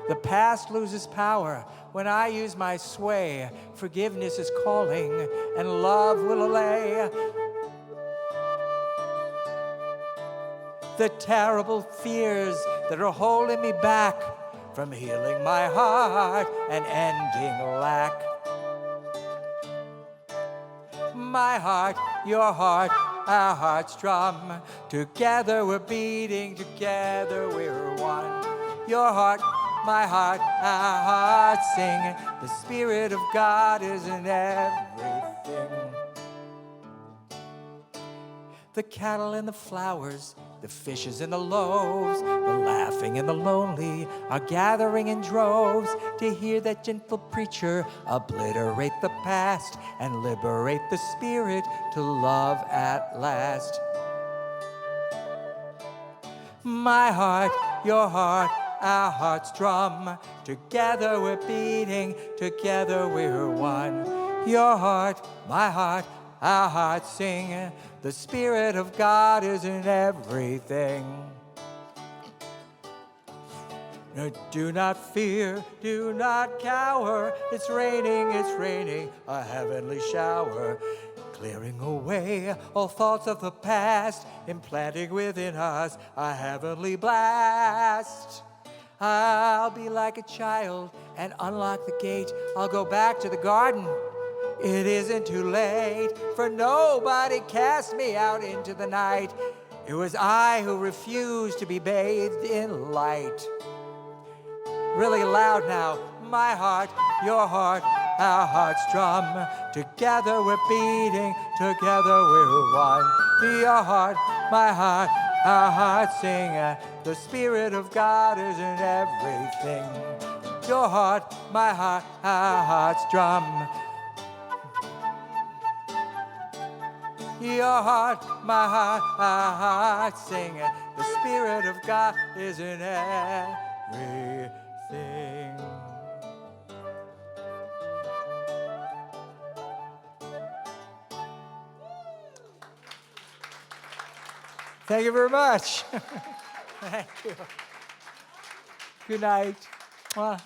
The past loses power when I use my sway. Forgiveness is calling, and love will allay the terrible fears that are holding me back from healing my heart and ending lack. My heart, your heart, our hearts drum. Together we're beating, together we're one. Your heart, my heart, our hearts sing. The Spirit of God is in everything. The cattle and the flowers, the fishes and the loaves, the laughing and the lonely are gathering in droves to hear that gentle preacher obliterate the past and liberate the spirit to love at last. My heart, your heart, our hearts drum. Together we're beating, together we're one. Your heart, my heart, our hearts sing. The Spirit of God is in everything. Do not fear, do not cower. It's raining, a heavenly shower. Clearing away all thoughts of the past, implanting within us a heavenly blast. I'll be like a child and unlock the gate. I'll go back to the garden. It isn't too late, for nobody cast me out into the night. It was I who refused to be bathed in light. Really loud now. My heart, your heart, our hearts drum. Together we're beating, together we're one. Your heart, my heart, our hearts sing. The Spirit of God is in everything. Your heart, my heart, our hearts drum. Your heart, my heart, our hearts sing. The Spirit of God is in everything. Thank you very much. Thank you. Good night. Mwah.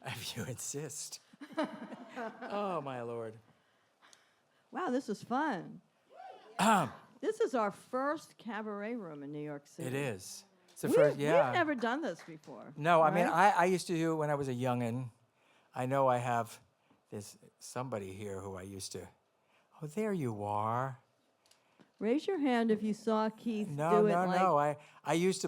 If you insist. Oh, my Lord. Wow, this is fun. This is our first cabaret room in New York City. It is. It's the first, yeah. We've never done this before. No, I mean, right? I used to do it when I was a youngin'. I know I have, there's somebody here who I used to, oh, there you are. Raise your hand if you saw Keith No, do it no, like no. I used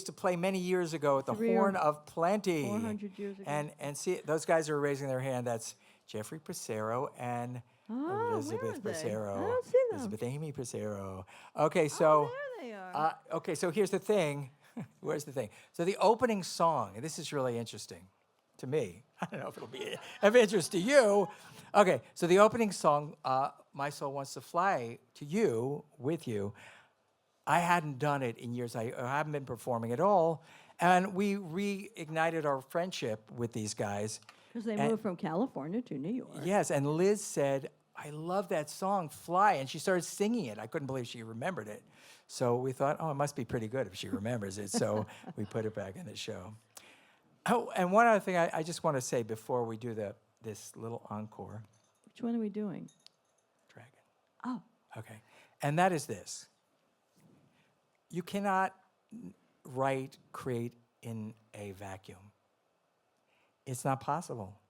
to play many years ago at the 300 Horn of Plenty. 400 years ago. And see, those guys are raising their hand. That's Jeffrey Passero and Elizabeth where are they? Passero. I don't see them. Elizabeth Amy Passero. Okay, so there they are. okay, so here's the thing. Where's the thing? So the opening song, and this is really interesting to me. I don't know if it'll be of interest to you. Okay, so the opening song, My Soul Wants to Fly, to you, with you, I hadn't done it in years. I haven't been performing at all. And we reignited our friendship with these guys. Because they moved from California to New York. Yes, and Liz said, I love that song, Fly, and she started singing it. I couldn't believe she remembered it. So we thought, oh, it must be pretty good if she remembers it. So we put it back in the show. Oh, and one other thing I just want to say before we do this little encore. Which one are we doing? Dragon. Oh. Okay. And that is this. You cannot create in a vacuum. It's not possible.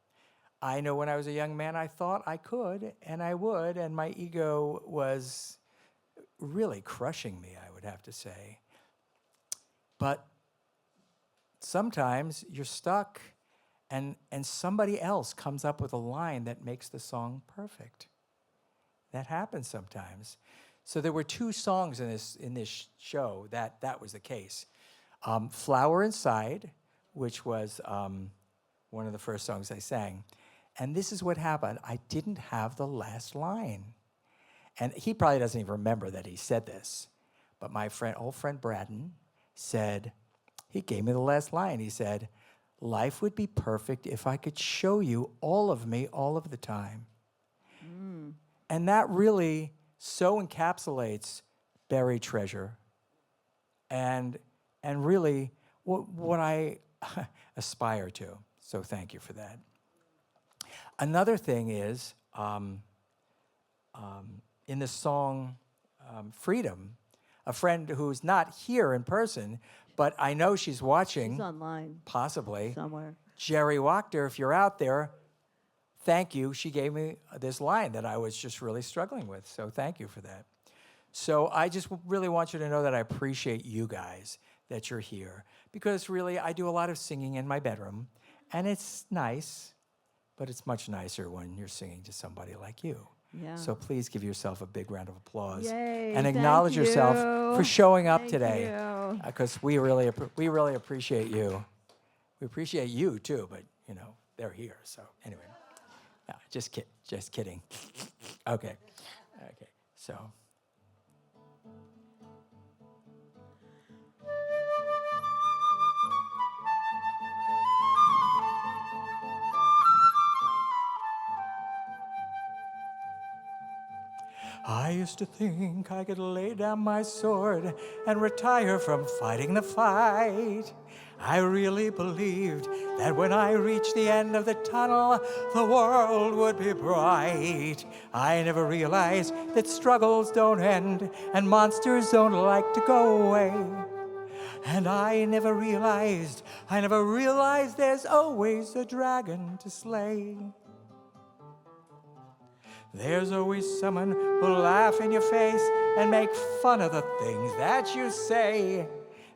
I know when I was a young man, I thought I could, and I would, and my ego was really crushing me, I would have to say. But sometimes you're stuck, and somebody else comes up with a line that makes the song perfect. That happens sometimes. So there were two songs in this show that was the case. Flower Inside, which was one of the first songs I sang. And this is what happened. I didn't have the last line. And he probably doesn't even remember that he said this. But my old friend Braden said, he gave me the last line. He said, life would be perfect if I could show you all of me all of the time. Mm. And that really so encapsulates buried treasure and really what I aspire to. So thank you for that. Another thing is, in the song Freedom, a friend who's not here in person, but I know she's watching. She's online. Possibly. Somewhere. Jerry Wachter, if you're out there, thank you. She gave me this line that I was just really struggling with, so thank you for that. So I just really want you to know that I appreciate you guys, that you're here, because really I do a lot of singing in my bedroom, and it's nice, but it's much nicer when you're singing to somebody like you. Yeah. So please give yourself a big round of applause. Yay, and acknowledge yourself for showing up today, you. because we really appreciate you. We appreciate you too, but you know they're here. So anyway, no, just kidding. Okay. So. I used to think I could lay down my sword and retire from fighting the fight. I really believed that when I reached the end of the tunnel, the world would be bright. I never realized that struggles don't end and monsters don't like to go away. And I never realized there's always a dragon to slay. There's always someone who'll laugh in your face and make fun of the things that you say.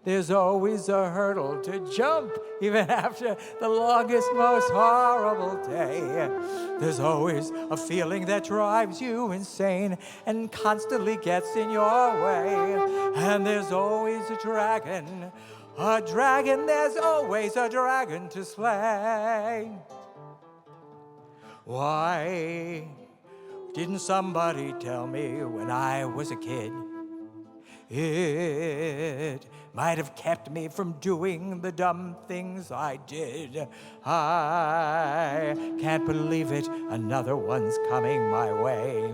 There's always a hurdle to jump even after the longest, most horrible day. There's always a feeling that drives you insane and constantly gets in your way. And there's always a dragon, there's always a dragon to slay. Why Didn't somebody tell me when I was a kid? It might have kept me from doing the dumb things I did. I can't believe it, another one's coming my way.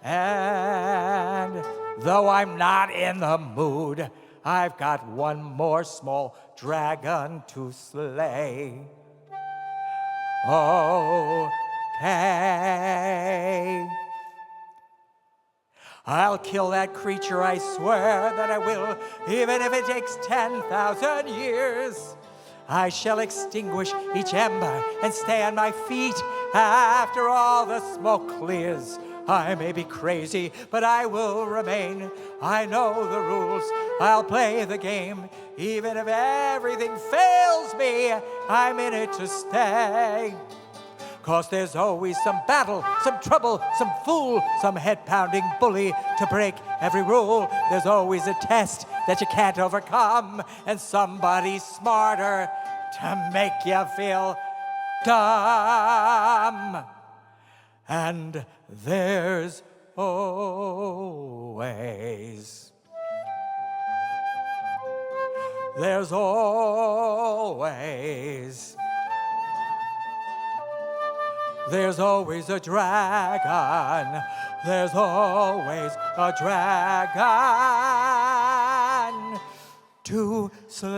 And though I'm not in the mood, I've got one more small dragon to slay. Okay. I'll kill that creature, I swear that I will, even if it takes 10,000 years. I shall extinguish each ember and stay on my feet after all the smoke clears. I may be crazy, but I will remain. I know the rules, I'll play the game. Even if everything fails me, I'm in it to stay. 'Cause there's always some battle, some trouble, some fool, some head-pounding bully to break every rule. There's always a test that you can't overcome, and somebody smarter to make you feel dumb. And there's always There's always a dragon. There's always a dragon to slay.